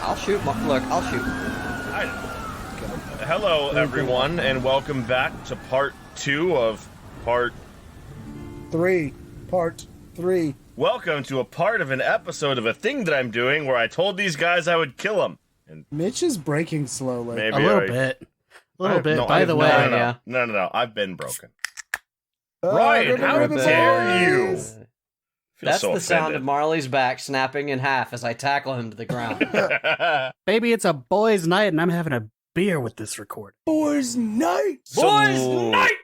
I'll shoot. Look, I'll shoot. Hello, everyone, and welcome back to part 2 of part 3. Part 3. Welcome to a part of an episode of a thing that I'm doing where I told these guys I would kill them. And Mitch is breaking slowly. maybe A little bit. By the way, No. I've been broken. Oh, Ryan, how dare you? That's so the sound offended. of Marley's back snapping in half as I tackle him to the ground. baby, it's a boys' night, and I'm having a beer with this record. Boys' night! Boys' night!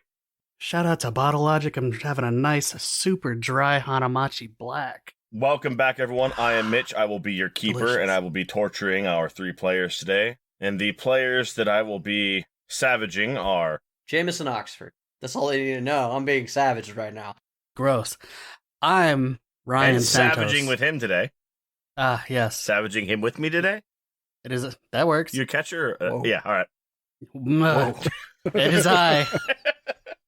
Shout out to Bottle Logic. I'm having a nice, super dry Hanamachi Black. Welcome back, everyone. I am Mitch. I will be your keeper, Delicious. and I will be torturing our 3 players today. And the players that I will be savaging are... Jameson Oxford. That's all they need to know. I'm being savaged right now. Gross. I'm Ryan and Santos. savaging with him today. Yes. Savaging him with me today? It is. That works. You catcher? Whoa. Yeah, all right. It is I,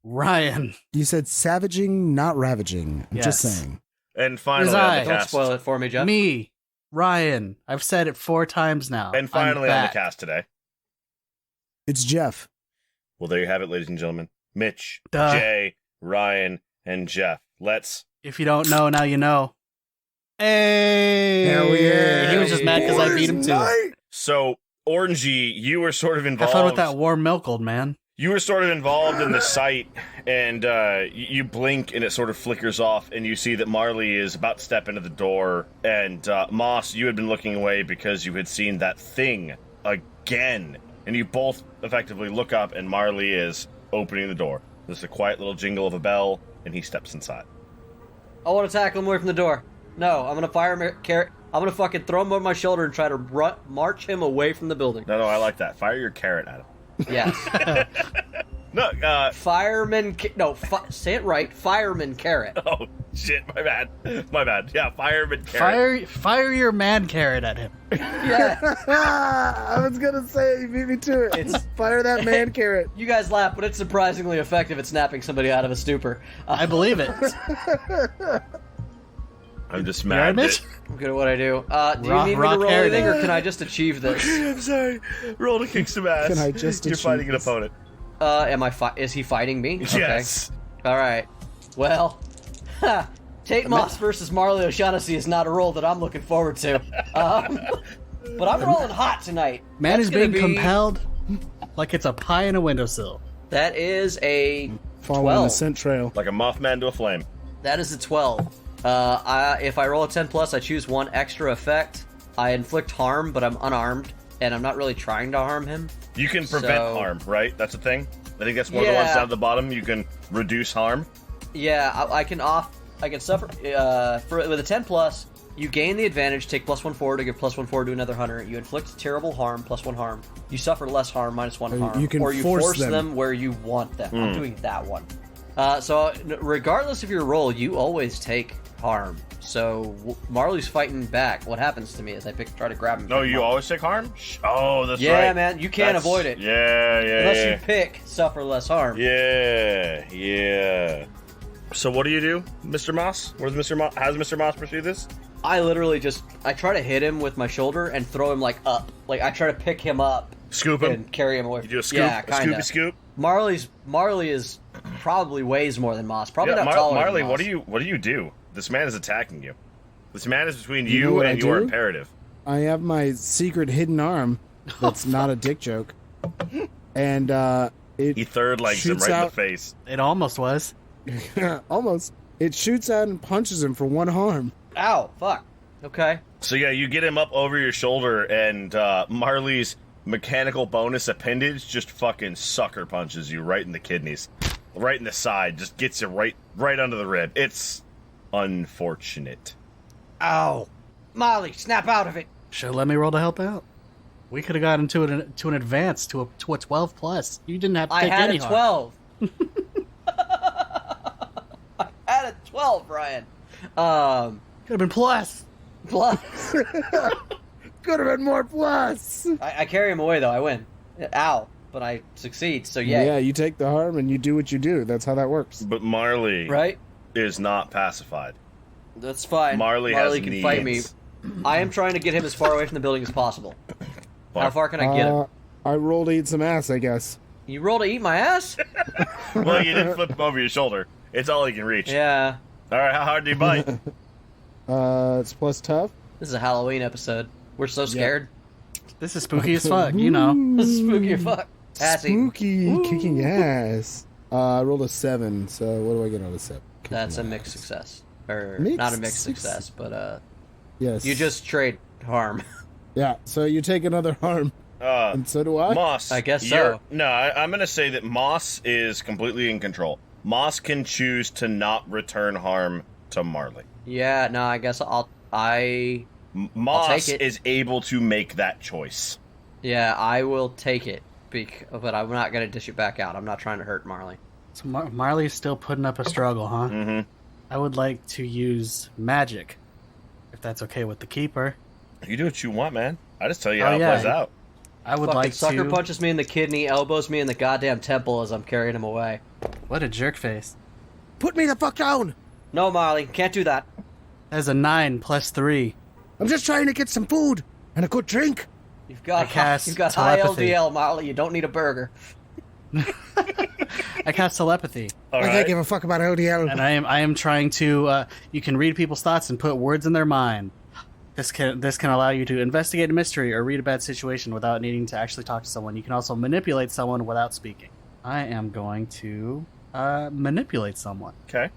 Ryan. You said savaging, not ravaging. I'm just Yes. saying. And finally Is on I. the Don't cast. spoil it for me, Jeff. Me, Ryan. I've said it 4 times now. And I'm finally on the back. cast today. It's Jeff. Well, there you have it, ladies and gentlemen. Mitch, Duh. Jay, Ryan, and Jeff. Let's... If you don't know, now you know. Hey! Hell yeah. He was just mad because I beat him Boys' too. night! So, Orangey, you were sort of Have involved... fun with that warm milk, old man. You were sort of involved in the site, and you blink, and it sort of flickers off, and you see that Marley is about to step into the door, and Moss, you had been looking away because you had seen that thing again, and you both effectively look up, and Marley is opening the door. There's a quiet little jingle of a bell, and he steps inside. I want to tackle him away from the door. No, I'm going to fire him a carrot. I'm going to fucking throw him over my shoulder and try to march him away from the building. No, I like that. Fire your carrot at him. Yes. No, Fireman... say it right. Fireman carrot. oh, shit, my bad. Yeah, fireman carrot. Fire your man carrot at him. Yeah. I was gonna say it. You beat me to it. It's- Fire that man carrot. You guys laugh, but it's surprisingly effective at snapping somebody out of a stupor. I believe it. I'm just You all right, mad Mitch? that... I'm good at what I do. Do you Rock- need me to rock roll hair anything, day. or can I just achieve this? I'm sorry. Roll to kick some ass. Can I just You're achieve fighting an this? opponent. Is he fighting me? Okay. Yes. All right. Well, Tate Moss versus Marley O'Shaughnessy is not a roll that I'm looking forward to. But I'm rolling hot tonight. Man That's is being gonna be- compelled like it's a pie in a windowsill. That is a Following 12. the scent trail. Like a Mothman to a flame. That is a 12. If I roll a 10 plus, I choose 1 extra effect. I inflict harm, but I'm unarmed, and I'm not really trying to harm him. You can prevent So- harm, right? That's a thing? I think that's one of the ones Yeah. down at the bottom. You can reduce harm. Yeah, I can suffer with a 10 plus. You gain the advantage, take +1 forward to give +1 forward to another hunter. You inflict terrible harm, +1 harm. You suffer less harm, -1 Or harm. you can or you force force them. them where you want them. I'm doing that one. So regardless of your roll, you always take harm. So Marley's fighting back. What happens to me is I try to grab him. No, you always take harm? Oh, that's right. Yeah, man, you can't avoid it. Yeah, Unless you pick suffer less harm. Yeah. So what do you do, Mr. Moss? How does Mr. Moss pursue this? I literally I try to hit him with my shoulder and throw him like up. Like I try to pick him up Scoop him? and carry him away. You do a scoop? Yeah, a kinda. scoop? Marley is probably weighs more than Moss. Probably Yeah, not taller Marley, than what Moss. do you do? This man is attacking you. This man is between You know you what and I your do? imperative. I have my secret hidden arm. That's not a dick joke. And it He third legs him shoots right in out- the face. It almost was. almost. It shoots out and punches him for 1 harm. Ow! Fuck. Okay. So yeah, you get him up over your shoulder, and Marley's mechanical bonus appendage just fucking sucker punches you right in the kidneys, right in the side, just gets you right under the rib. It's unfortunate. Ow! Marley, snap out of it. Should have let me roll to help out. We could have gotten to an advance to a 12 plus. You didn't have to I take had any a harm. 12. I had a 12, Ryan. Could have been plus. Plus. Could have been more plus. I carry him away though. I win. Ow! But I succeed. So yay. Yeah, you take the harm and you do what you do. That's how that works. But Marley Right? is not pacified. That's fine. Marley has can fight me. needs. I am trying to get him as far away from the building as possible. How far can I get him? I rolled to eat some ass, I guess. You roll to eat my ass? Well, you didn't flip him over your shoulder. It's all he can reach. Yeah. All right, how hard do you bite? It's plus tough. This is a Halloween episode. We're so scared. This is spooky as fuck, you know. This is spooky as fuck. Ass eating. Spooky, kicking ass. I rolled a 7, so what do I get on a 7? That's a mixed success. Or, Mixed not a mixed success. success, but, Yes. you just trade harm. Yeah, so you take another harm, and so do I? Moss. I guess you're- so. No, I'm going to say that Moss is completely in control. Moss can choose to not return harm to Marley. Yeah, no, I guess Moss take it. is able to make that choice. Yeah, I will take it, but I'm not going to dish it back out. I'm not trying to hurt Marley. So Marley's still putting up a struggle, huh? Mm-hmm. I would like to use magic, if that's okay with the keeper. You do what you want, man. I just tell you Oh, how it yeah. plays out. I would Fucking like sucker to... punches me in the kidney, elbows me in the goddamn temple as I'm carrying him away. What a jerk face. Put me the fuck down! No, Marley, can't do that. That's a 9 plus 3. I'm just trying to get some food and a good drink. You've got I cast you've got high telepathy. LDL, Marley. You don't need a burger. I cast telepathy, All I right. can't give a fuck about LDL. and I am trying to. You can read people's thoughts and put words in their mind. This can allow you to investigate a mystery or read a bad situation without needing to actually talk to someone. You can also manipulate someone without speaking. I am going to manipulate someone. Okay.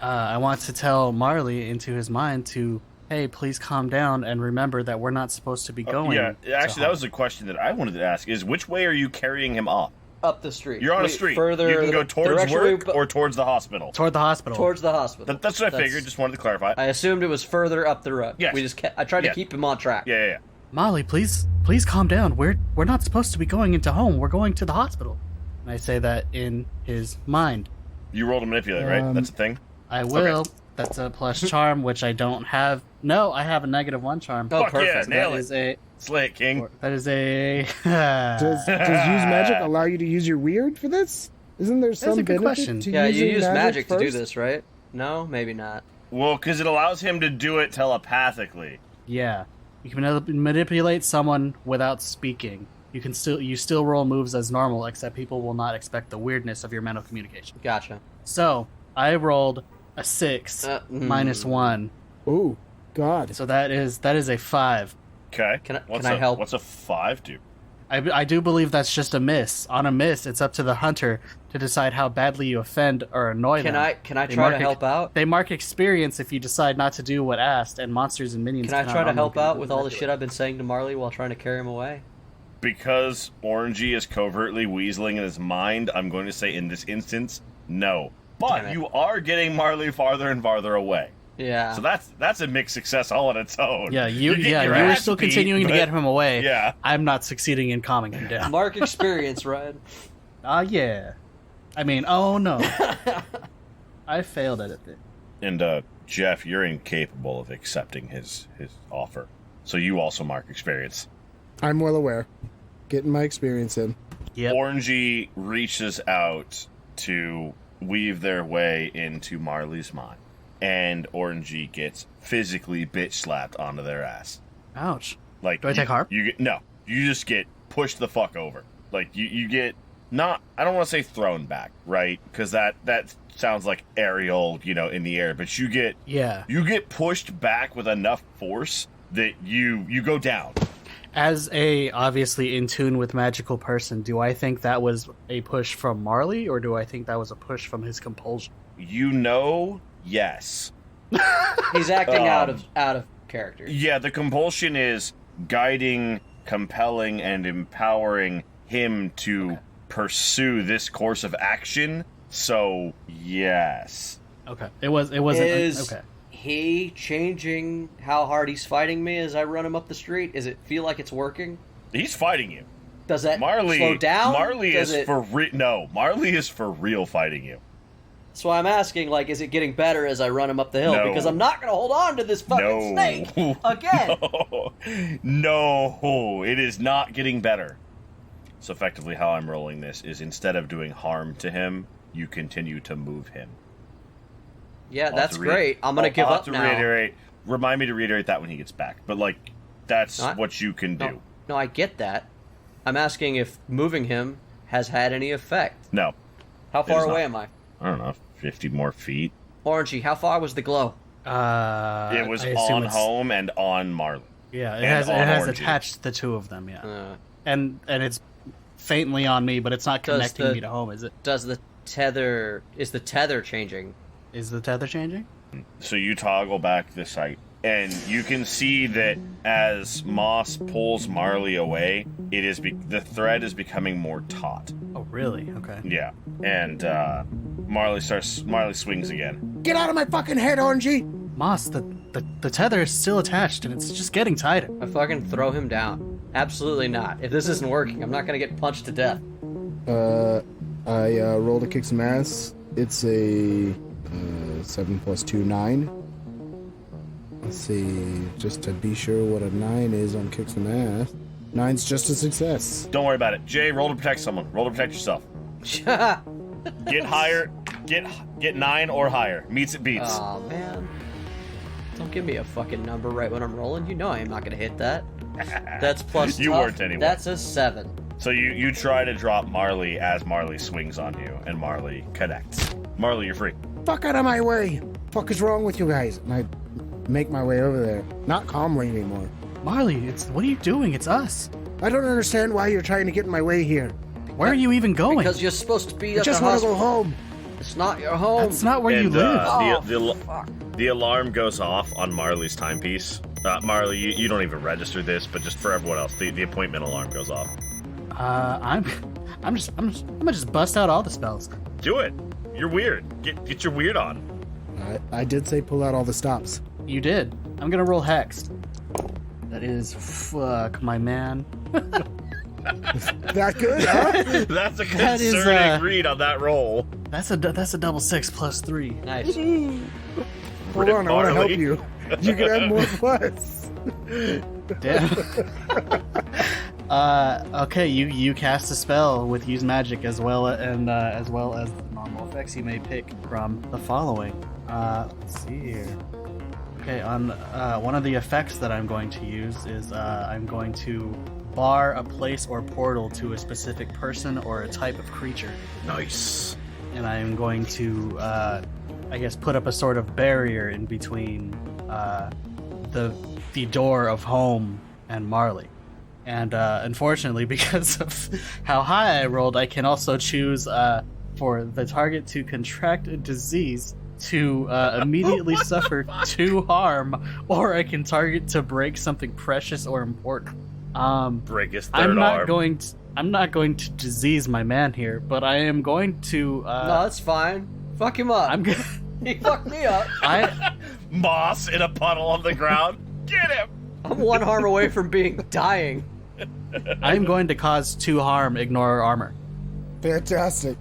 I want to tell Marley into his mind to, hey, please calm down and remember that we're not supposed to be going. Yeah, to actually, that harm. was the question that I wanted to ask: is which way are you carrying him off? Up the street. You're on a Wait, street. Further, you can go the towards direction work we- or towards the hospital. Toward the hospital. towards the hospital. That's what I figured. Just wanted to clarify. I assumed it was further up the road. Yes. I tried Yes. to keep him on track. Yeah. Molly, please calm down. We're not supposed to be going into home. We're going to the hospital. And I say that in his mind. You rolled to manipulate, right? That's the thing. I will. That's a plus charm, which I don't have. No, I have a -1 charm. Oh, Fuck perfect. yeah, nail That it. is a. Slay it, King. That is a. Does use magic allow you to use your weird for this? Isn't there some a good benefit question. to Yeah, you using use magic to do first? this, right? No, maybe not. Well, because it allows him to do it telepathically. Yeah, you can manipulate someone without speaking. You still roll moves as normal, except people will not expect the weirdness of your mental communication. Gotcha. So I rolled a 6 -1, Oh, God. so that is a 5. Okay. Can What's I a, help? What's a 5 do? I do believe that's just a miss. On a miss, it's up to the hunter to decide how badly you offend or annoy Can them. I They try to mark help out? They mark experience if you decide not to do what asked, and monsters and minions. Can I cannot try to normally help out with all the manipulated. shit I've been saying to Marley while trying to carry him away? Because Orangey is covertly weaseling in his mind, I'm going to say in this instance, no. Damn But it. you are getting Marley farther and farther away. Yeah. So that's a mixed success all on its own. Yeah, You're getting your you're ass still beat, continuing to but- get him away. Yeah. I'm not succeeding in calming him down. Mark experience, right? Yeah. I mean, oh no. I failed at it. And Jeff, you're incapable of accepting his offer. So you also mark experience. I'm well aware. Getting my experience in. Yep. Orangey reaches out to weave their way into Marley's mind. And Orangey gets physically bitch slapped onto their ass. Ouch. Like, Do I take harm? You get no. You just get pushed the fuck over. Like you get not. I don't want to say thrown back, right? Because that sounds like aerial, in the air. But you get Yeah. pushed back with enough force that you go down. As a obviously in tune with magical person, do I think that was a push from Marley, or do I think that was a push from his compulsion? Yes. He's acting out of character. Yeah, the compulsion is guiding, compelling, and empowering him to pursue this course of action. So, yes. Okay. It wasn't Is okay. he changing how hard he's fighting me as I run him up the street? Does it feel like it's working? He's fighting you. Does that Marley slow down? Marley Does is it... Marley is for real fighting you. So I'm asking, is it getting better as I run him up the hill? No. Because I'm not going to hold on to this fucking snake again. No, it is not getting better. So effectively how I'm rolling this is instead of doing harm to him, you continue to move him. Yeah, I'll that's have to great. I'm going to give I'll up have to now. reiterate, remind me to reiterate that when he gets back. But like, that's what you can do. No, I get that. I'm asking if moving him has had any effect. No. How far away am I? I don't know, 50 more feet. Orangey, how far was the glow? It was on home and on Marley. Yeah, it has attached the two of them. Yeah, and it's faintly on me, but it's not connecting me to home, is it? Is the tether changing? Is the tether changing? So you toggle back the sight, and you can see that as Moss pulls Marley away, the thread is becoming more taut. Oh, really? Okay. Yeah, and Marley swings again. Get out of my fucking head, Orangey! Moss, the tether is still attached, and it's just getting tighter. I fucking throw him down. Absolutely not. If this isn't working, I'm not gonna get punched to death. I roll to kick some ass. It's a 7 + 2, 9. Let's see, just to be sure what a 9 is on kick some ass. 9's just a success. Don't worry about it. Jay, roll to protect someone. Roll to protect yourself. Get higher. Get 9 or higher. Meets it beats. Oh man. Don't give me a fucking number right when I'm rolling. You know I am not gonna hit that. That's plus You tough. weren't anyway. That's a 7. So you try to drop Marley as Marley swings on you, and Marley connects. Marley, you're free. Fuck out of my way! Fuck is wrong with you guys? And I make my way over there. Not calmly anymore. Marley, what are you doing? It's us. I don't understand why you're trying to get in my way here. Where are you even going? Because you're supposed to be I at just the want to hospital. go home. It's not your home. That's not where you live. The alarm goes off on Marley's timepiece. Marley, you don't even register this, but just for everyone else, the appointment alarm goes off. I'm gonna just bust out all the spells. Do it. You're weird. Get your weird on. I did say pull out all the stops. You did. I'm gonna roll hexed. That is fuck, my man. That good, huh? That's a concerning read on that roll. That's a double 6 + 3. Nice. Hold on, I want to help Marley. you. You can have more plus. Damn. Okay, you cast a spell with use magic as well as the normal effects you may pick from the following. Let's see here. Okay, on one of the effects that I'm going to use is I'm going to bar a place or portal to a specific person or a type of creature. Nice. And I'm going to, I guess, put up a sort of barrier in between the door of home and Marley. And unfortunately, because of how high I rolled, I can also choose for the target to contract a disease to immediately suffer 2 harm, or I can target to break something precious or important. Break his third arm. I'm not going to disease my man here, but I am going to. No, that's fine. Fuck him up. He fucked me up. Moss in a puddle on the ground. Get him. I'm 1 harm away from dying. I'm going to cause 2 harm, ignore armor. Fantastic.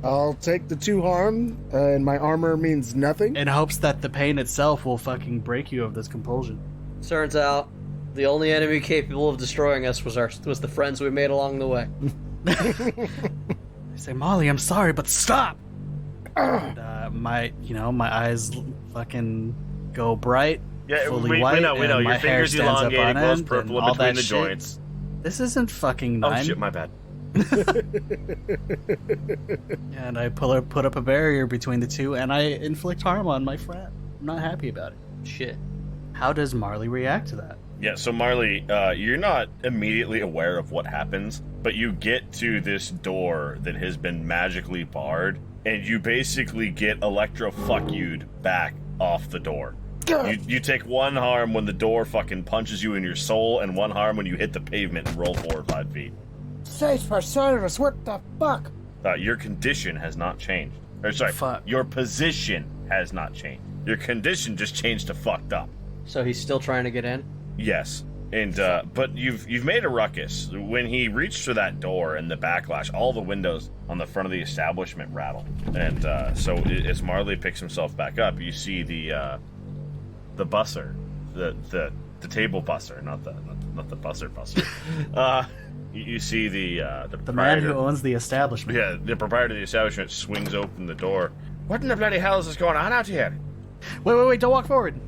I'll take the 2 harm, and my armor means nothing. In hopes that the pain itself will fucking break you of this compulsion. Turns out, the only enemy capable of destroying us was the friends we made along the way. I say, Molly, I'm sorry, but stop! And, my eyes fucking go bright, fully white, we know. and my Your hair fingers stands up elongate, on it glows end, purple and all in between that the shit. joints. This isn't fucking 9. Oh shit, my bad. And I put up a barrier between the two, and I inflict harm on my friend. I'm not happy about it. Shit. How does Marley react to that? Yeah, so Marley, you're not immediately aware of what happens, but you get to this door that has been magically barred, and you basically get electro-fuck-you'd back off the door. You take 1 harm when the door fucking punches you in your soul, and 1 harm when you hit the pavement and roll 4 or 5 feet. Safe for service, what the fuck? Your condition has not changed. Or sorry, Fuck. Your position has not changed. Your condition just changed to fucked up. So he's still trying to get in? Yes, and but you've made a ruckus. When he reached for that door and the backlash, all the windows on the front of the establishment rattle. And so as Marley picks himself back up, you see the busser, the table busser, not the busser. You see the man who owns the establishment. Yeah, the proprietor of the establishment swings open the door. What in the bloody hell is going on out here? Wait, don't walk forward.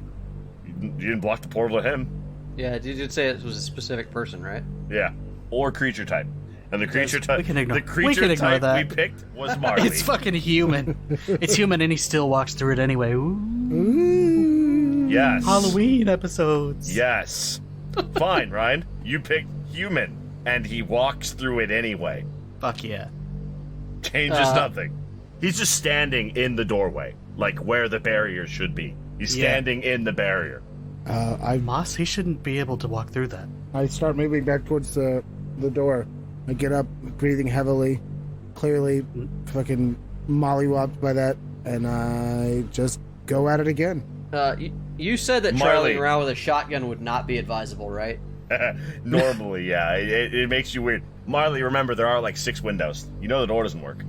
didn't block the portal to him. Yeah, you did say it was a specific person, right? Yeah, or creature type. And the creature type, we can ignore type that. we picked was Marley. It's fucking human. It's human, and he still walks through it anyway. Ooh. Yes. Halloween episodes. Yes. Fine, Ryan. You picked human, and he walks through it anyway. Fuck yeah. Changes nothing. He's just standing in the doorway, like where the barrier should be. He's standing in the barrier. Moss, he shouldn't be able to walk through that. I start moving back towards the door. I get up, breathing heavily, clearly fucking mollywopped by that, and I just go at it again. You said that Marley. traveling around with a shotgun would not be advisable, right? Normally, yeah. It makes you weird. Marley, remember, there are like 6 windows. You know the door doesn't work.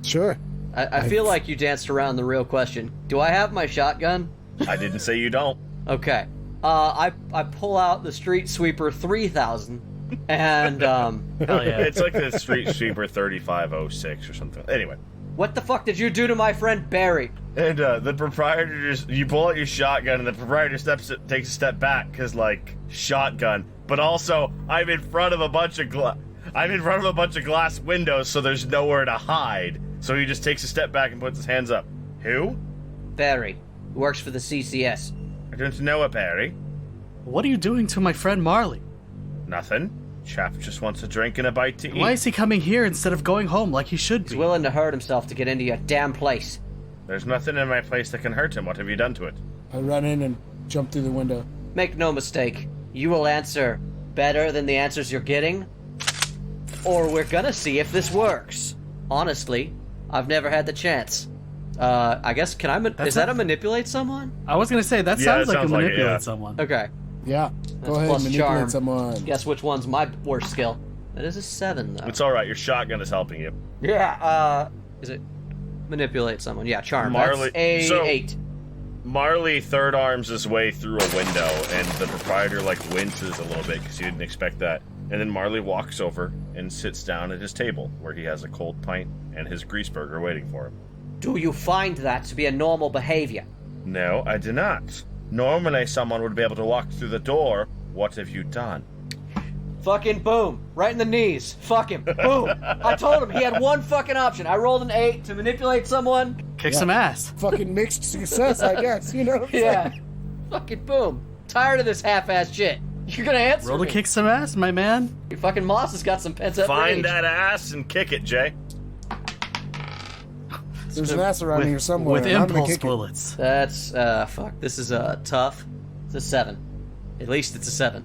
Sure. I feel like you danced around the real question. Do I have my shotgun? I didn't say you don't. Okay. I pull out the Street Sweeper 3000, and Hell yeah. It's like the Street Sweeper 3506 or something. Anyway. what the fuck did you do to my friend Barry? And the proprietor you pull out your shotgun, and the proprietor takes a step back because, like, shotgun. But also, I'm in front of a bunch of glass windows, so there's nowhere to hide. So he just takes a step back and puts his hands up. Who? Barry, who works for the CCS. I don't know a Barry. What are you doing to my friend Marley? Nothing. Chap just wants a drink and a bite to eat. Why is he coming here instead of going home like he should He's be? willing to hurt himself to get into your damn place. There's nothing in my place that can hurt him. What have you done to it? I run in and jump through the window. Make no mistake, you will answer better than the answers you're getting, or we're gonna see if this works. Honestly, I've never had the chance. I guess, is that a manipulate someone? I was gonna say, that Yeah, sounds it like sounds a like it, manipulate yeah. someone. Okay. Yeah. Go ahead, plus manipulate charm. someone. Guess which one's my worst skill? That is a 7, though. It's alright, your shotgun is helping you. Yeah, is it manipulate someone? Yeah, charm. Marley- That's a so- 8. Marley third arms his way through a window, and the proprietor, like, winces a little bit because he didn't expect that. And then Marley walks over and sits down at his table, where he has a cold pint and his grease burger waiting for him. Do you find that to be a normal behavior? No, I do not. Normally someone would be able to walk through the door. What have you done? Fucking boom. Right in the knees. Fuck him. Boom. I told him he had one fucking option. I rolled an 8 to manipulate someone. Kick some ass. Fucking mixed success, I guess. You know what I'm Yeah. saying? Fucking boom. Tired of this half-ass shit. You're gonna answer Roll to me. kick some ass, my man. Your fucking Moss has got some pent-up Find rage. that ass and kick it, Jay. There's an ass around here somewhere. With and I'm gonna impulse kick it. bullets. That's, fuck. This is, tough. It's a 7. At least it's a 7.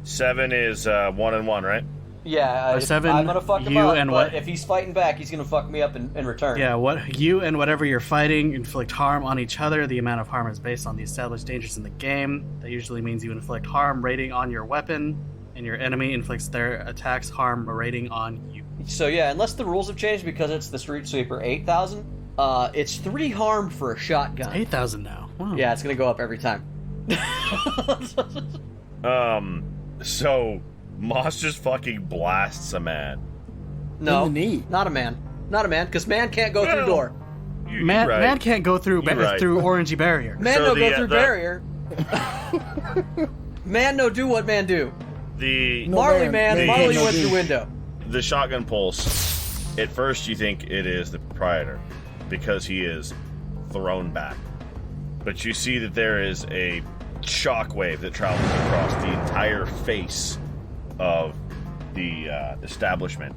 7 is 1 and 1, right? Yeah, Or 7, I'm gonna fuck him you up, and but what? if he's fighting back, he's gonna fuck me up in return. Yeah, what you and whatever you're fighting inflict harm on each other. The amount of harm is based on the established dangers in the game. That usually means you inflict harm rating on your weapon, and your enemy inflicts their attacks harm rating on you. So yeah, unless the rules have changed because it's the Street Sweeper 8000, it's 3 harm for a shotgun. 8,000 now. Wow. Yeah, it's gonna go up every time. So Moss just fucking blasts a man. No, In the knee. not a man. Not a man, because man can't go through Well, door. Man, right. man can't go through You're right. through orangey barrier. Man So no the, go through the- barrier. Man no do what man do. The No Marley man. man, No Marley man, went no through do. window. the shotgun pulse. At first, you think it is the proprietor because he is thrown back, but you see that there is a shockwave that travels across the entire face of the establishment,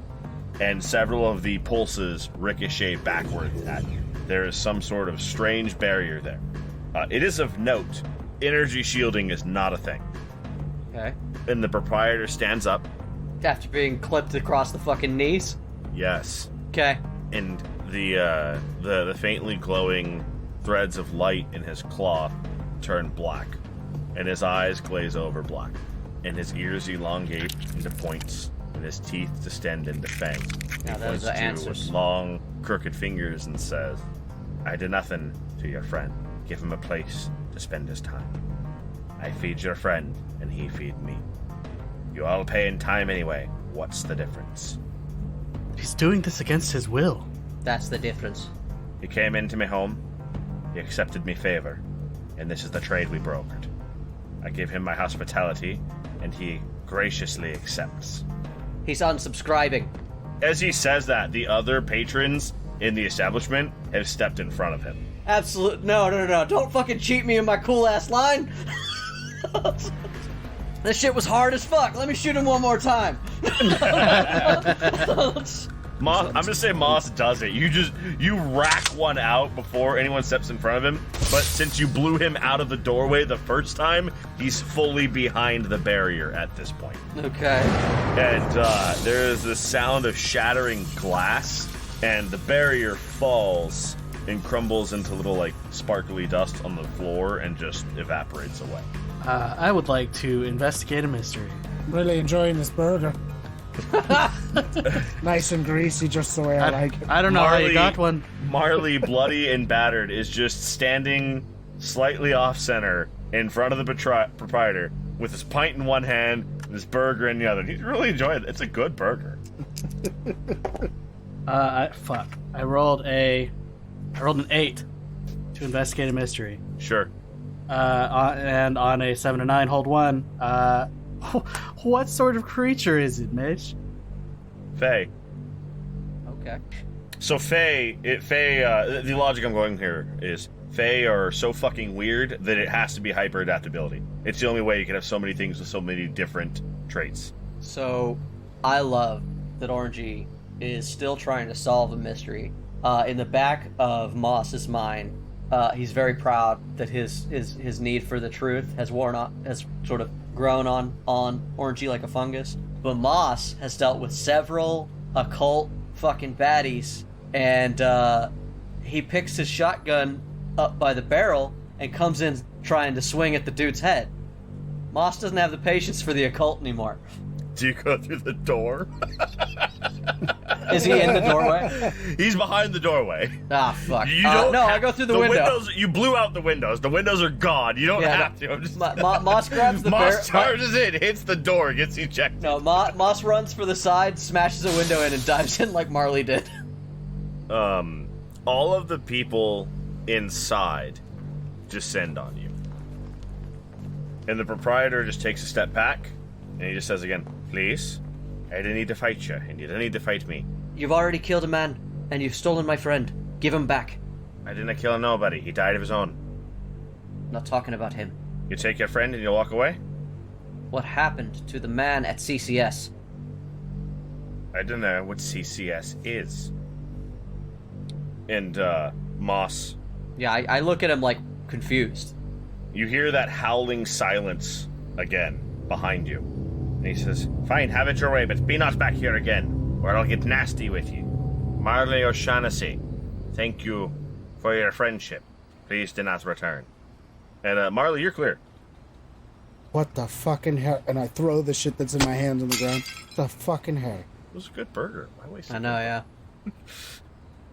and several of the pulses ricochet backwards at you. There is some sort of strange barrier there. It is of note, energy shielding is not a thing. Okay. And the proprietor stands up. After being clipped across the fucking knees. Yes. Okay. And the faintly glowing threads of light in his cloth turn black, and his eyes glaze over black, and his ears elongate into points, and his teeth distend into fangs. Now He those points are to you answers. with long, crooked fingers and says, "I did nothing to your friend. Give him a place to spend his time. I feed your friend, and he feed me. You all pay in time anyway. What's the difference?" He's doing this against his will. That's the difference. He came into my home, he accepted me favor, and this is the trade we brokered. I give him my hospitality, and he graciously accepts. He's unsubscribing. As he says that, the other patrons in the establishment have stepped in front of him. Absolute. No. Don't fucking cheat me in my cool ass line. This shit was hard as fuck. Let me shoot him one more time. Moss, I'm gonna say Moss does it. You rack one out before anyone steps in front of him, but since you blew him out of the doorway the first time, he's fully behind the barrier at this point. Okay. And there is the sound of shattering glass, and the barrier falls and crumbles into little, like, sparkly dust on the floor and just evaporates away. I would like to investigate a mystery. I'm really enjoying this burger. Nice and greasy, just the way I like it. I don't know how you got one. Marley, bloody and battered, is just standing slightly off-center in front of the proprietor with his pint in one hand and his burger in the other. He's really enjoying it. It's a good burger. Fuck. I rolled an 8 to investigate a mystery. Sure. And on a 7 to 9, hold 1. What sort of creature is it, Mitch? Faye. Okay. So Faye, the logic I'm going here is Faye are so fucking weird that it has to be hyper adaptability. It's the only way you can have so many things with so many different traits. So, I love that Orangey is still trying to solve a mystery. In the back of Moss's mind, he's very proud that his need for the truth has sort of grown on Orangey like a fungus. But Moss has dealt with several occult fucking baddies, and he picks his shotgun up by the barrel and comes in trying to swing at the dude's head. Moss doesn't have the patience for the occult anymore. Do you go through the door? Is he in the doorway? He's behind the doorway. Ah, fuck. You don't I go through the window. Windows, you blew out the windows. The windows are gone. You don't have to. I'm just... Moss grabs the Moss charges in, hits the door, gets ejected. No, Moss runs for the side, smashes a window in, and dives in like Marley did. All of the people inside descend on you. And the proprietor just takes a step back, and he just says again, "Please, I didn't need to fight you, and you don't need to fight me. You've already killed a man, and you've stolen my friend. Give him back." I didn't kill nobody. He died of his own. Not talking about him. You take your friend and you walk away? What happened to the man at CCS? I don't know what CCS is. And, Moss... Yeah, I look at him like confused. You hear that howling silence again behind you. And he says, "Fine, have it your way, but be not back here again, or I'll get nasty with you. Marley O'Shaughnessy, thank you for your friendship. Please do not return." And, Marley, you're clear. What the fucking hell? And I throw the shit that's in my hand on the ground. The fucking hell. It was a good burger. Why waste it? I know, yeah.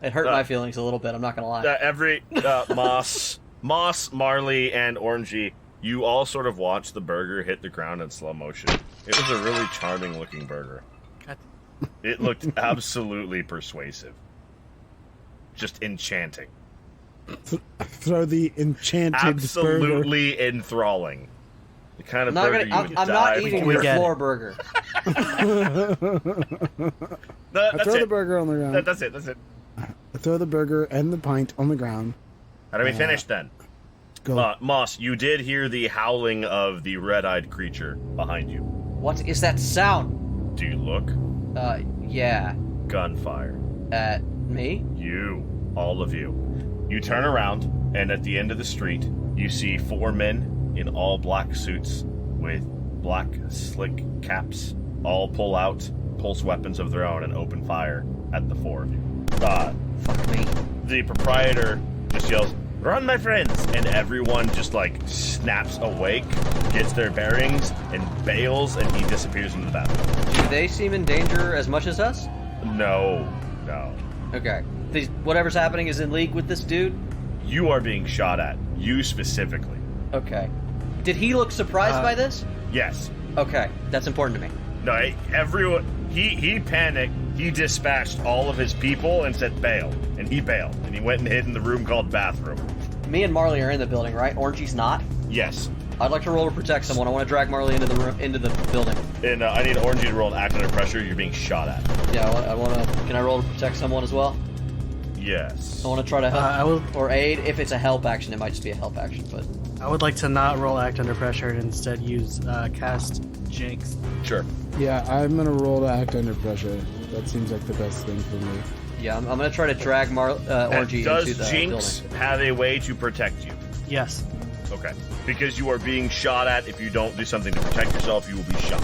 It hurt my feelings a little bit, I'm not gonna lie. Moss, Marley, and Orangey, you all sort of watch the burger hit the ground in slow motion. It was a really charming looking burger. It looked absolutely persuasive. Just enchanting. Throw the enchanted Absolutely burger. enthralling. The kind of I'm burger you would not dive eating for. your floor burger. I throw the burger on the ground. That's it. I throw the burger and the pint on the ground. How do we finish then? Go. Moss, you did hear the howling of the red-eyed creature behind you. What is that sound? Do you look? Yeah. Gunfire. At me? You. All of you. You turn around, and at the end of the street, you see 4 men in all black suits with black, slick caps, all pull out pulse weapons of their own and open fire at the 4 of you. Fuck me. The proprietor just yells, "Run, my friends!" And everyone just, like, snaps awake, gets their bearings, and bails, and he disappears into the bathroom. Do they seem in danger as much as us? No. Okay. Whatever's happening is in league with this dude? You are being shot at. You specifically. Okay. Did he look surprised by this? Yes. Okay. That's important to me. No, everyone... He panicked. He dispatched all of his people and said bail. And he bailed. And he went and hid in the room called bathroom. Me and Marley are in the building, right? Orangey's not? Yes. I'd like to roll to protect someone. I want to drag Marley into the room, into the building. And I need Orangey to roll an act under pressure. You're being shot at. Yeah, I want to. Can I roll to protect someone as well? Yes. I want to try to help I will. or aid. If it's a help action, it might just be a help action. But I would like to not roll act under pressure and instead use cast Jinx. Sure. Yeah, I'm gonna roll to act under pressure. That seems like the best thing for me. yeah, I'm gonna try to drag Orangey Does into the Jinx building. have a way to protect you? Yes. Okay. Because you are being shot at. If you don't do something to protect yourself, you will be shot.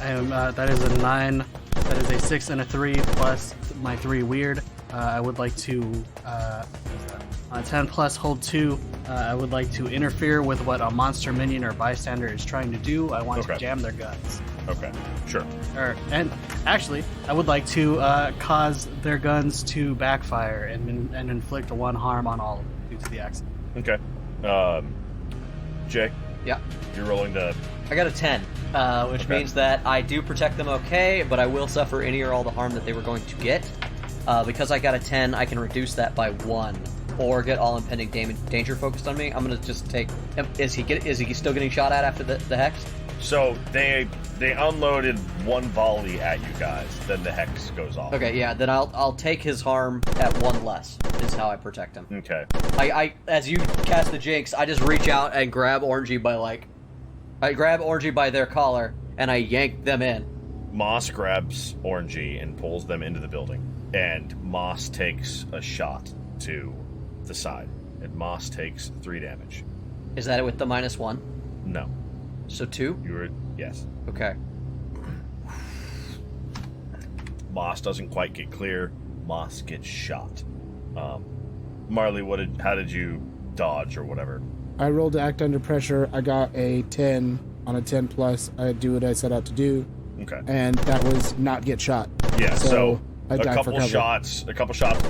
I am. That is a 9. That is a 6 and a 3 plus my 3 weird. I would like to. On 10 plus hold 2. I would like to interfere with what a monster minion or bystander is trying to do. I want to Okay. jam their guns. Okay. Sure. And actually, I would like to cause their guns to backfire and inflict 1 harm on all of them due to the accident. Okay. Jay, Yeah, you're rolling to. I got a 10, which Okay. means that I do protect them okay, but I will suffer any or all the harm that they were going to get. Because I got a 10, I can reduce that by 1, or get all impending danger focused on me. I'm gonna just take. Is he still getting shot at after the hex? So they unloaded 1 volley at you guys. Then the hex goes off. Okay, yeah, then I'll take his harm at 1 less. Is how I protect him. Okay. I as you cast the Jinx, I just reach out and grab Orangey by their collar and I yank them in. Moss grabs Orangey and pulls them into the building. And Moss takes a shot to the side. And Moss takes 3 damage. Is that it with the -1? No. So 2? You were. Yes. Okay. Moss doesn't quite get clear. Moss gets shot. Marley, how did you dodge or whatever? I rolled to act under pressure. I got a 10 on a 10 plus. I do what I set out to do, Okay. and that was not get shot. Yeah, so I a died couple for cover. shots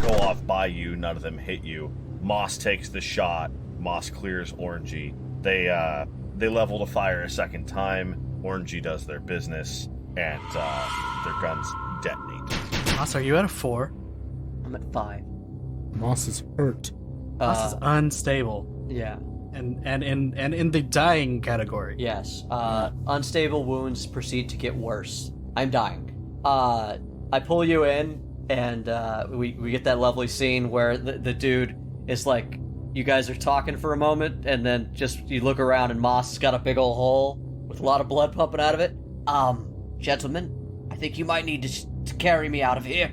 go off by you. None of them hit you. Moss takes the shot. Moss clears Orangey. They level the fire a second time. Orangey does their business, and their guns detonate. Moss, are you at a 4? I'm at 5. Moss is hurt. Moss is unstable. Yeah. And in the dying category. Yes. Unstable wounds proceed to get worse. I'm dying. I pull you in, and we get that lovely scene where the dude is like, you guys are talking for a moment, and then just you look around, and Moss has got a big old hole with a lot of blood pumping out of it. Gentlemen, I think you might need to carry me out of here.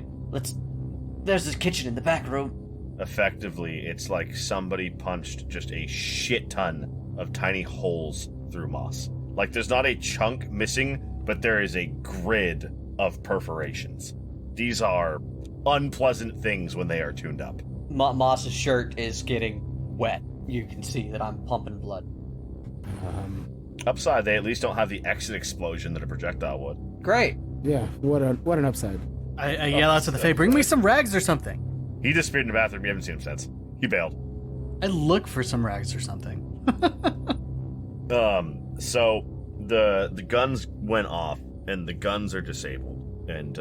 There's this kitchen in the back room. Effectively, it's like somebody punched just a shit ton of tiny holes through Moss. Like, there's not a chunk missing, but there is a grid of perforations. These are unpleasant things when they are tuned up. Moss's shirt is getting wet. You can see that I'm pumping blood. Upside, they at least don't have the exit explosion that a projectile would. Great. Yeah, what an upside. I yell out to the Fae, bring me some rags or something. He disappeared in the bathroom. You haven't seen him since. He bailed. I look for some rags or something. So the guns went off, and the guns are disabled. And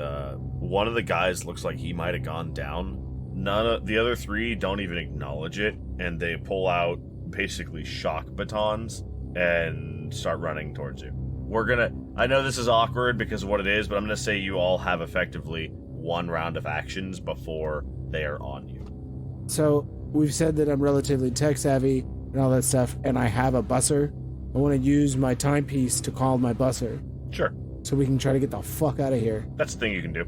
one of the guys looks like he might have gone down. None of the other 3 don't even acknowledge it, and they pull out basically shock batons and start running towards you. I know this is awkward because of what it is, but I'm gonna say you all have effectively 1 round of actions before they are on you. So we've said that I'm relatively tech savvy and all that stuff, and I have a busser. I want to use my timepiece to call my busser Sure, so we can try to get the fuck out of here. that's the thing you can do.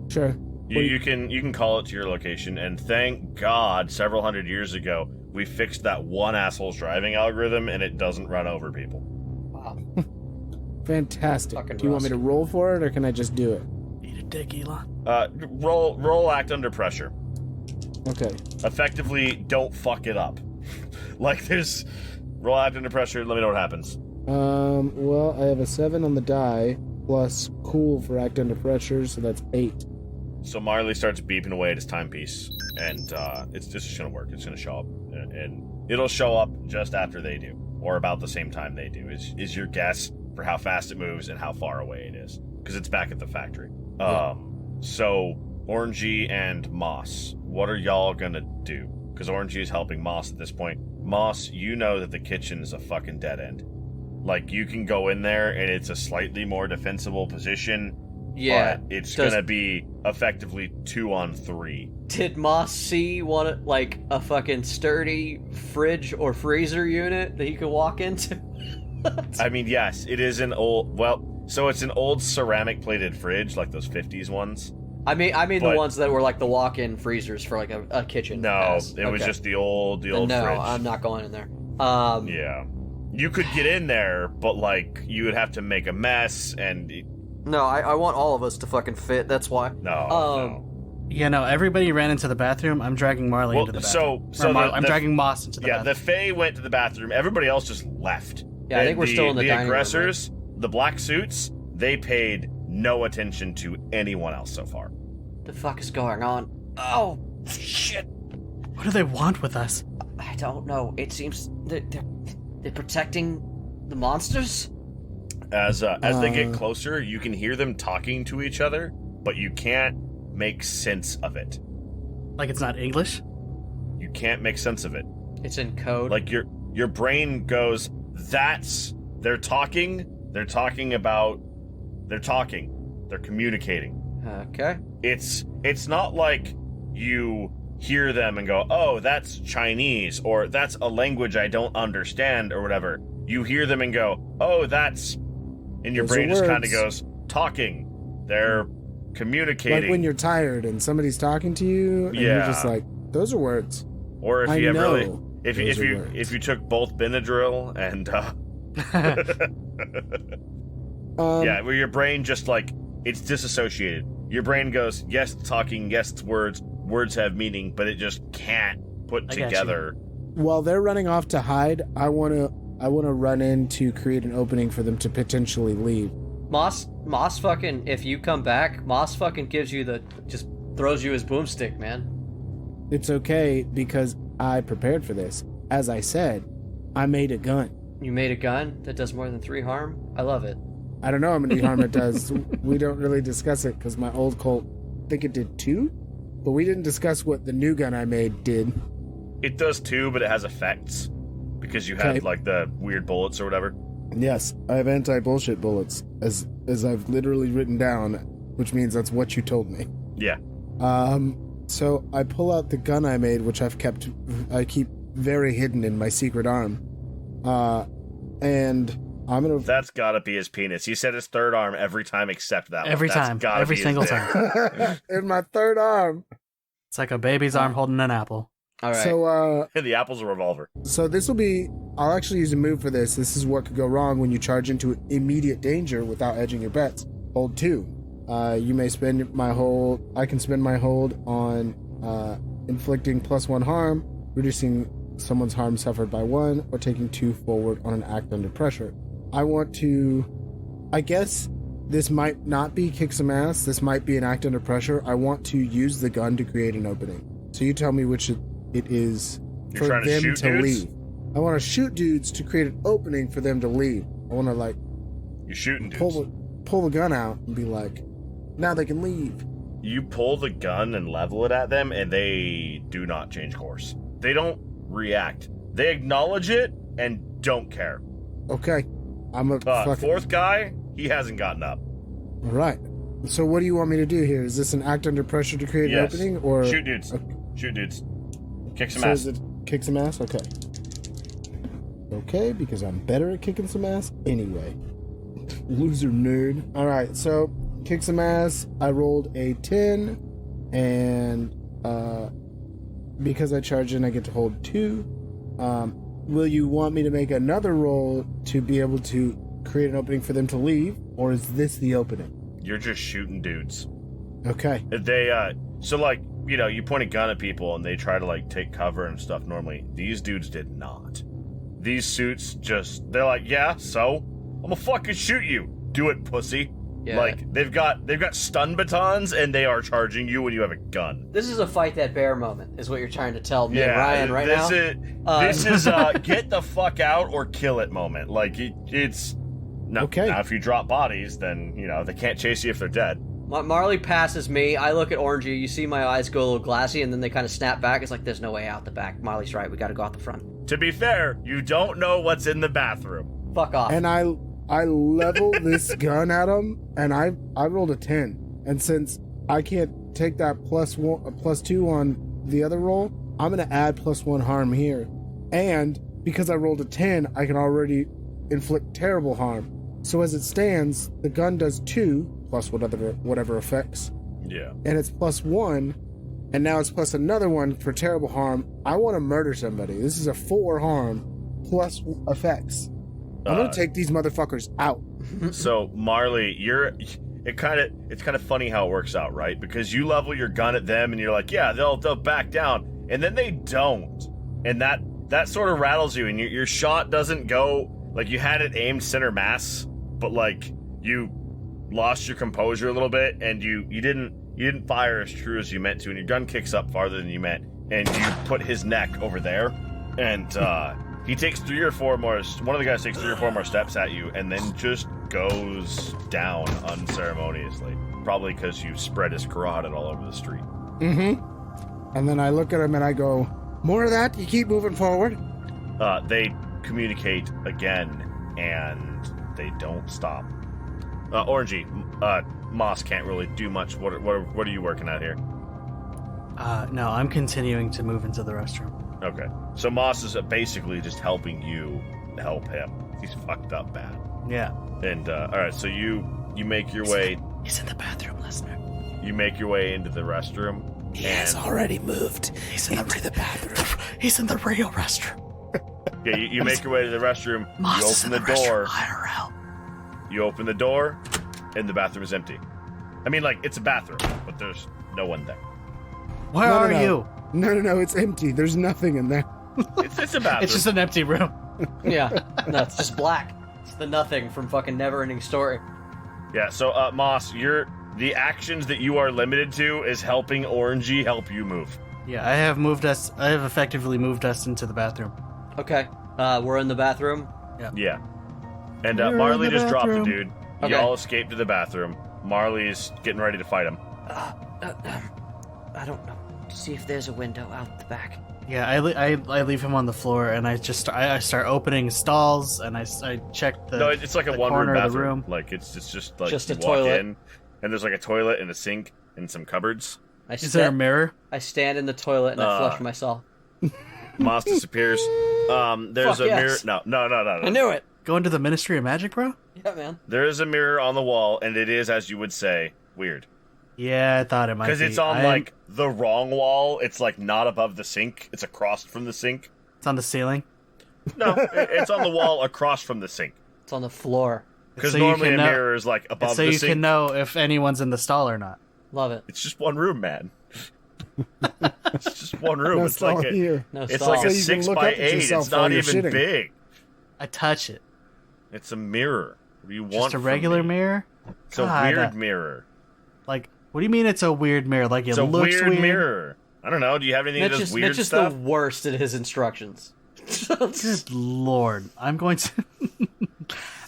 Sure. You can call it to your location, and thank God, several hundred years ago, we fixed that one asshole's driving algorithm, and it doesn't run over people. Wow. Fantastic. Fucking Do you want me to roll for it, or can I just do it? Eat a dick, Elon. Roll act under pressure. Okay. Effectively, don't fuck it up. Like, roll act under pressure. Let me know what happens. Well, I have a 7 on the die plus cool for act under pressure, so that's 8. So Marley starts beeping away at his timepiece, and it's just gonna work. It's gonna show up, and it'll show up just after they do, or about the same time they do. Is your guess for how fast it moves and how far away it is? Because it's back at the factory. So Orangey and Moss, what are y'all gonna do? Because Orangey is helping Moss at this point. Moss, you know that the kitchen is a fucking dead end. Like, you can go in there, and it's a slightly more defensible position. Yeah. But it's gonna be effectively 2-on-3. Did Moss see like a fucking sturdy fridge or freezer unit that you could walk into? I mean, yes, it is an old... Well, so it's an old ceramic-plated fridge, like those 50s ones. I mean But- the ones that were like the walk-in freezers for like a kitchen. No, house. it was Okay. just the old No, fridge. I'm not going in there. Yeah. You could get in there, but, like, you would have to make a mess, and... No, I want all of us to fucking fit. That's why. No. Yeah, no, everybody ran into the bathroom. I'm dragging Marley into the bathroom. I'm dragging Moss into the bathroom. the Fae went to the bathroom. Everybody else just left. Yeah, I think we're still in the dining room, aggressors, the black suits, they paid no attention to anyone else so far. The fuck is going on? Oh shit! What do they want with us? I don't know. It seems they're protecting the monsters. As they get closer, you can hear them talking to each other, but you can't make sense of it. Like it's not English? You can't make sense of it. It's in code. Like your brain goes, they're talking. They're communicating. Okay. It's not like you hear them and go, oh, that's Chinese, or that's a language I don't understand, or whatever. You hear them and go, oh, that's... And your Those brain are just kind of words. goes, talking. They're communicating. Like when you're tired and somebody's talking to you, and you're Yeah. just like, those are words. Or if I you ever really... know If those are you words. if you took both Benadryl and yeah, where your brain just like it's disassociated. Your brain goes, yes, it's talking, yes, it's words. Words have meaning, but it just can't put I got together. While they're running off to hide, I wanna run in to create an opening for them to potentially leave. Moss fucking, if you come back, Moss fucking gives you just throws you his boomstick, man. It's okay because I prepared for this. As I said, I made a gun. You made a gun that does more than 3 harm? I love it. I don't know how many harm it does. We don't really discuss it because my old Colt, I think it did 2, but we didn't discuss what the new gun I made did. It does too, but it has effects because you Okay. have like the weird bullets or whatever. Yes, I have anti-bullshit bullets, as I've literally written down, which means that's what you told me. Yeah. So I pull out the gun I made, which I keep very hidden in my secret arm. And I'm gonna... That's gotta be his penis. He said his third arm every time except that Every one. That's time. gotta Every be his single dick. time. in my third arm. It's like a baby's arm holding an apple. All right. So, The apple's a revolver. So this will be... I'll actually use a move for this. This is what could go wrong when you charge into immediate danger without edging your bets. Hold 2. You may spend my hold... I can spend my hold on inflicting +1 harm, reducing someone's harm suffered by 1, or taking 2 forward on an act under pressure. I want to... I guess this might not be kick some ass. This might be an act under pressure. I want to use the gun to create an opening. So you tell me which it is You're for trying to them shoot to dudes? leave. I want to shoot dudes to create an opening for them to leave. I want to like You're shooting dudes. pull the gun out and be like, now they can leave. You pull the gun and level it at them, and they do not change course. They don't react. They acknowledge it and don't care. Okay, I'm a fucking... Fourth guy, he hasn't gotten up. All right. So what do you want me to do here? Is this an act under pressure to create Yes. an opening, or Shoot dudes. Okay. Shoot dudes. Kick some So ass. is it kick some ass? Okay. Okay, because I'm better at kicking some ass anyway. Loser nerd. All right, so kick some ass. I rolled a 10, and because I charge in, I get to hold 2. Will you want me to make another roll to be able to create an opening for them to leave, or is this the opening? You're just shooting dudes. Okay. They, so like, you know, you point a gun at people and they try to like take cover and stuff normally. These dudes did not. These suits just, they're like, yeah, so? I'm gonna fucking shoot you. Do it, pussy. Yeah. Like, they've got stun batons and they are charging you when you have a gun. This is a fight that bear moment, is what you're trying to tell me and Yeah, Ryan right this now. This is get the fuck out or kill it moment. Like, it's... No, Okay. Now, if you drop bodies, then, you know, they can't chase you if they're dead. Marley passes me. I look at Orangey. You see my eyes go a little glassy, and then they kind of snap back. It's like, there's no way out the back. Marley's right. We got to go out the front. To be fair, you don't know what's in the bathroom. Fuck off. And I level this gun at him, and I rolled a 10. And since I can't take that +2 on the other roll, I'm gonna add +1 harm here. And because I rolled a 10, I can already inflict terrible harm. So as it stands, the gun does 2 plus whatever effects, Yeah. and it's +1, and now it's plus another one for terrible harm. I want to murder somebody. This is a 4 harm plus effects. I'm gonna take these motherfuckers out. So Marley, it's kind of funny how it works out, right? Because you level your gun at them and you're like, yeah, they'll back down, and then they don't, and that sort of rattles you, and your shot doesn't go like you had it aimed center mass, but like you lost your composure a little bit, and you didn't fire as true as you meant to, and your gun kicks up farther than you meant, and you put his neck over there, and he takes 3 or 4 more. One of the guys takes 3 or 4 more steps at you, and then just goes down unceremoniously. Probably because you spread his carotid all over the street. Mm-hmm. And then I look at him and I go, more of that? You keep moving forward? They communicate again, and they don't stop. Orangey, Moss can't really do much. What are you working at here? No, I'm continuing to move into the restroom. Okay. So Moss is basically just helping you help him. He's fucked up bad. Yeah. And, alright, so you make your way... He's in the bathroom, listener. You make your way into the restroom. He has already moved. He's into the bathroom. He's in the real restroom. Yeah, you make your way to the restroom. Moss You is open in the door. IRL. You open the door, and the bathroom is empty. I mean, like, it's a bathroom, but there's no one there. Where No, are no. you? No, it's empty. There's nothing in there. It's a bathroom. It's just an empty room. Yeah, no, it's just black. It's the nothing from fucking Neverending Story. Yeah, so, Moss, the actions that you are limited to is helping Orangey help you move. Yeah, I have effectively moved us into the bathroom. Okay, we're in the bathroom. Yeah. And We're in Marley the just dropped the bathroom. dude. Okay. Y'all escaped to the bathroom. Marley's getting ready to fight him. I don't know. See if there's a window out the back. Yeah, I leave him on the floor, and I start opening stalls, and I check the No, it's like a the one-room corner of the bathroom. room. Like, it's just like Just a you walk toilet. in, and there's like a toilet and a sink and some cupboards. Is there a mirror? I stand in the toilet and I flush myself. Moss disappears. There's Fuck a yes. mirror. No. I knew it. Go into the Ministry of Magic, bro? Yeah, man. There is a mirror on the wall, and it is, as you would say, weird. Yeah, I thought it might be. Because it's on, like, the wrong wall. It's, like, not above the sink. It's across from the sink. It's on the ceiling. No, it's on the wall across from the sink. It's on the floor. Because So you normally a can know- mirror is, like, above So the you sink. can know if anyone's in the stall or not. Love it. It's just one room, man. It's just one room. No it's like stall here. No it's stall. like So a you can 6 look by up at 8. yourself It's not while you're even shitting. big. I touch it. It's a mirror. What do you want? Just a from regular me? mirror? It's a God, weird mirror. Like, what do you mean it's a weird mirror? Like, it It's a looks weird mirror. I don't know. Do you have anything that does weird Mitch is stuff? the worst at his instructions. Good lord. I'm going to...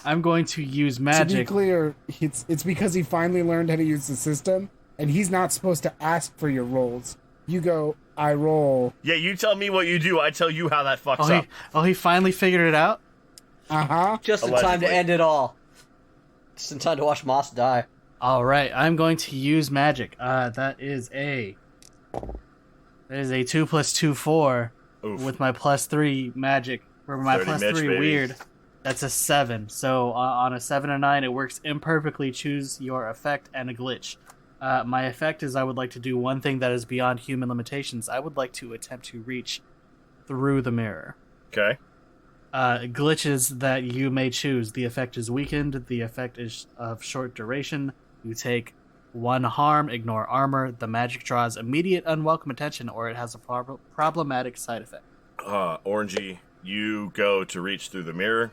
I'm going to use To be magic. clear, it's because he finally learned how to use the system, and he's not supposed to ask for your rolls. You go, I roll. Yeah, you tell me what you do. I tell you how that fucks up. He finally figured it out? Uh-huh. Just in time to Allegedly. end it all. Just in time to watch Moss die. Alright, I'm going to use magic. That is a 2 + 2 4 Oof. with my +3 magic, or my 30 +3 Mitch, baby. weird. That's a 7. So on a 7 and 9, it works imperfectly. Choose your effect and a glitch. My effect is I would like to do one thing that is beyond human limitations. I would like to attempt to reach through the mirror. Okay. Glitches that you may choose. The effect is weakened. The effect is of short duration. You take 1 harm, ignore armor. The magic draws immediate unwelcome attention, or it has a problematic side effect. Orangey, you go to reach through the mirror,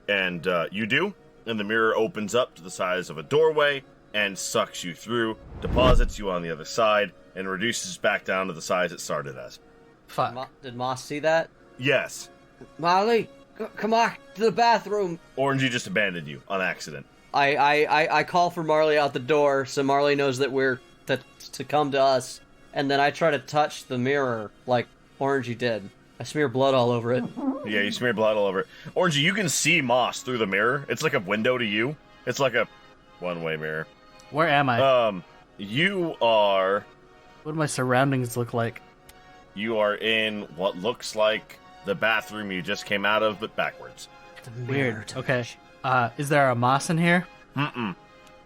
and you do, and the mirror opens up to the size of a doorway and sucks you through, deposits you on the other side, and reduces back down to the size it started as. Fuck. Did Moss see that? Yes. Molly, come on to the bathroom. Orangey just abandoned you on accident. I call for Marley out the door so Marley knows that we're to come to us, and then I try to touch the mirror like Orangey did. I smear blood all over it. Yeah, you smear blood all over it. Orangey, you can see Moss through the mirror. It's like a window to you. It's like a one-way mirror. Where am I? You are... What do my surroundings look like? You are in what looks like the bathroom you just came out of, but backwards. Weird. Okay. Is there a moss in here? Mm-mm.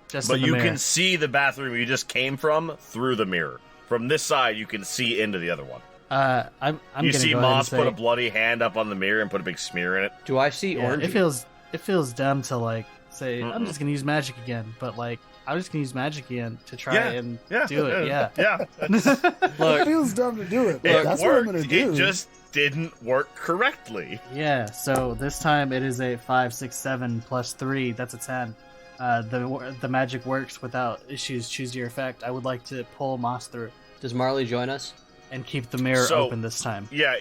Just But in the you mirror. can see the bathroom you just came from through the mirror. From this side, you can see into the other one. I'm You gonna see go ahead and Moss say, put a bloody hand up on the mirror and put a big smear in it. Do I see yeah, orange? it feels dumb to like say I'm Mm-mm. just gonna use magic again, but like I'm just gonna use magic again to try Yeah, and Yeah. do it. Yeah. Yeah. It Look, feels dumb to do it, but It that's what I'm worked. gonna do. It just didn't work correctly. Yeah, so this time it is a 5, 6, 7 plus 3. That's a 10. The magic works without issues. Choose your effect. I would like to pull Moss through does Marley join us? and keep the mirror So- open this time. Yeah,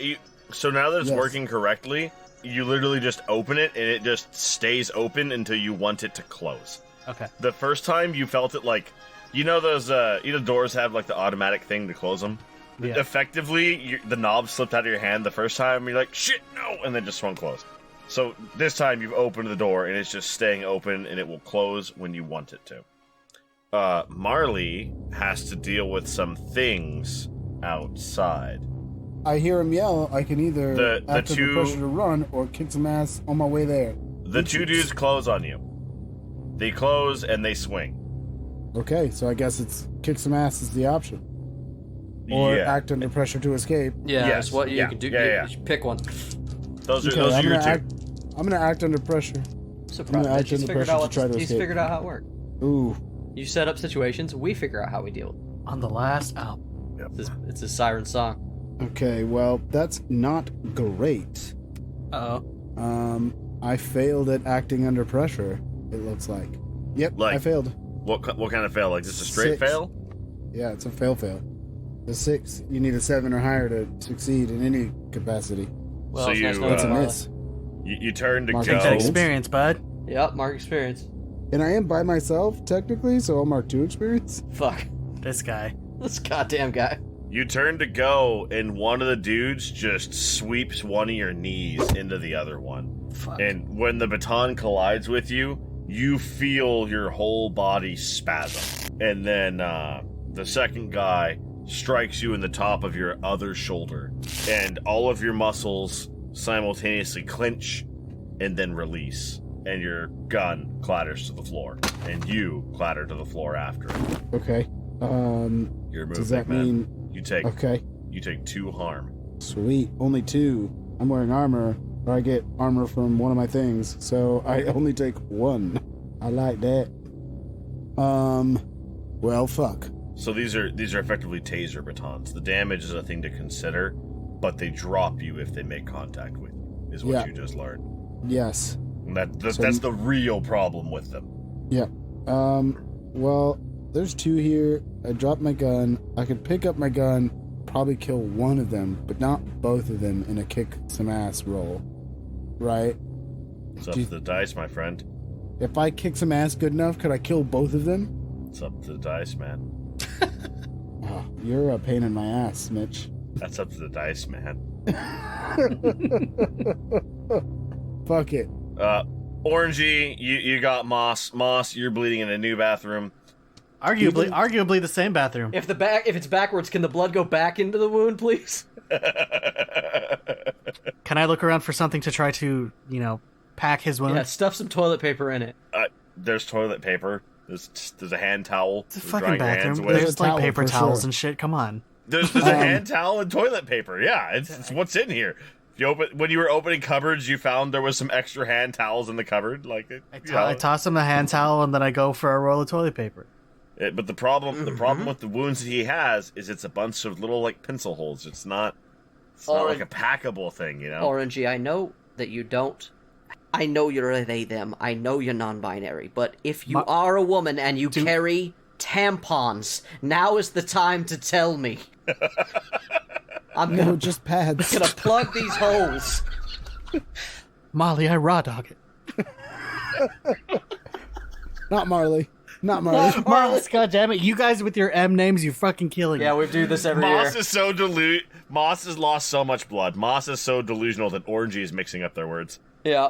so now that it's Yes. working correctly, you literally just open it and it just stays open until you want it to close. Okay. The first time you felt it like, you know those, doors have like the automatic thing to close them? Yeah. Effectively, the knob slipped out of your hand the first time, you're like, shit, no, and then just swung closed. So this time you've opened the door and it's just staying open and it will close when you want it to. Marley has to deal with some things outside. I hear him yell. I can either The act under two- pressure to run or kick some ass on my way there. The two dudes close on you. They close and they swing. Okay, so I guess it's kick some ass is the option, or yeah. act under pressure to escape. Yeah, Yes, that's what you yeah, can do. yeah. You pick one. Those are, Okay, those are I'm your gonna two. act. I'm gonna act under pressure. Surprise! act Mitch, he's under figured pressure out to what try to he's escape. figured out how it works. Ooh, You set up situations. We figure out how we deal. On the last album. It's a siren song. okay. Well, that's not great. Uh-oh. I failed at acting under pressure. It looks like. Yep, I Like- failed. What kind of fail? Like just a straight 6. fail? Yeah, it's a fail. The 6. You need a 7 or higher to succeed in any capacity. Well, So it's you, nice knowing That's a Uh, Marley. miss. You turn to Mark, Take that go. Ex- experience, bud. Yep, mark experience. And I am by myself technically, so I'll mark 2 experience. Fuck. This guy. This goddamn guy. You turn to go, and one of the dudes just sweeps one of your knees into the other one. Fuck. And when the baton collides with you, you feel your whole body spasm. And then the second guy strikes you in the top of your other shoulder, and all of your muscles simultaneously clench and then release. And your gun clatters to the floor, and you clatter to the floor after it. Okay. Your move, Does that big man. mean You take okay? 2 harm. Sweet. Only 2. I'm wearing armor, or I get armor from one of my things, so I only take 1. I like that. Well, fuck. So these are effectively taser batons. The damage is a thing to consider, but they drop you if they make contact with you. Is what Yeah. you just learned. Yes. And that's So- the real problem with them. Yep. Well, there's 2 here. I dropped my gun. I could pick up my gun, probably kill one of them, but not both of them in a kick some ass roll. Right? It's up Do you- to the dice, my friend. If I kick some ass good enough, could I kill both of them? It's up to the dice, man. Oh, you're a pain in my ass, Mitch. That's up to the dice, man. Fuck it. Orangey, you got Moss. Moss, you're bleeding in a new bathroom. Arguably the same bathroom. If it's backwards, can the blood go back into the wound, please? Can I look around for something to try to, pack his wound? Yeah, stuff some toilet paper in it. There's toilet paper. There's a hand towel. It's a for fucking drying your hands bathroom. with. There's There's a like towel, paper for towels sure. and shit. Come on. There's a hand towel and toilet paper. Yeah, it's what's in here. When you were opening cupboards, you found there was some extra hand towels in the cupboard. Like I toss him the hand towel and then I go for a roll of toilet paper. But the problem with the wounds that he has is it's a bunch of little like pencil holes. It's not like a packable thing, you know. Orangey, I know that you don't. I know you're a they them. I know you're non-binary. But if you are a woman and you carry tampons, now is the time to tell me. I'm No, gonna, just pads. gonna plug these holes. Molly, I raw dog it. Not Marley. Not Marley. Moss, God damn it. You guys with your M names, you fucking killing Yeah, me. we do this every Moss year. is so Moss has lost so much blood. Moss is so delusional that Orangey is mixing up their words. Yeah.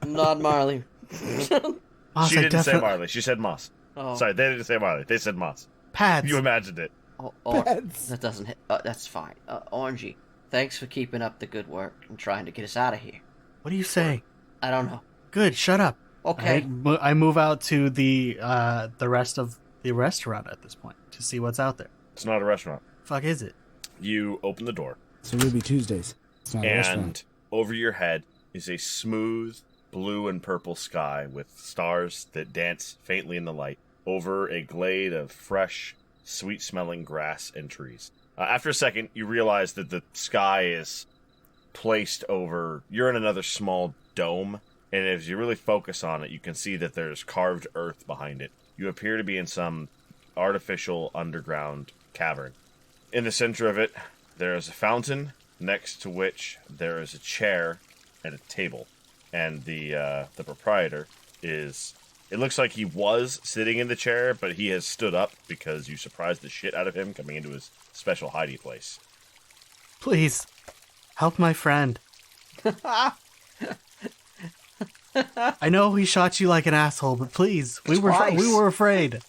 Not Marley. Moss, She I didn't say Marley. She said Moss. Oh. Sorry, they didn't say Marley. They said Moss. Pads. You imagined it. That doesn't hit. That's fine. Orangey, thanks for keeping up the good work and trying to get us out of here. What are you saying? I don't know. Good, shut up. Okay. I move out to the rest of the restaurant at this point to see what's out there. It's not a restaurant. Fuck is it? You open the door, So Ruby Tuesdays. It's not a restaurant. and over your head is a smooth blue and purple sky with stars that dance faintly in the light over a glade of fresh, sweet-smelling grass and trees. After a second, you realize that the sky is placed over... You're in another small dome, and as you really focus on it, you can see that there's carved earth behind it. You appear to be in some artificial underground cavern. In the center of it, there is a fountain, next to which there is a chair and a table. And the proprietor is... It looks like he was sitting in the chair, but he has stood up because you surprised the shit out of him coming into his special hidey place. Please, help my friend. I know he shot you like an asshole, but please, we were afraid.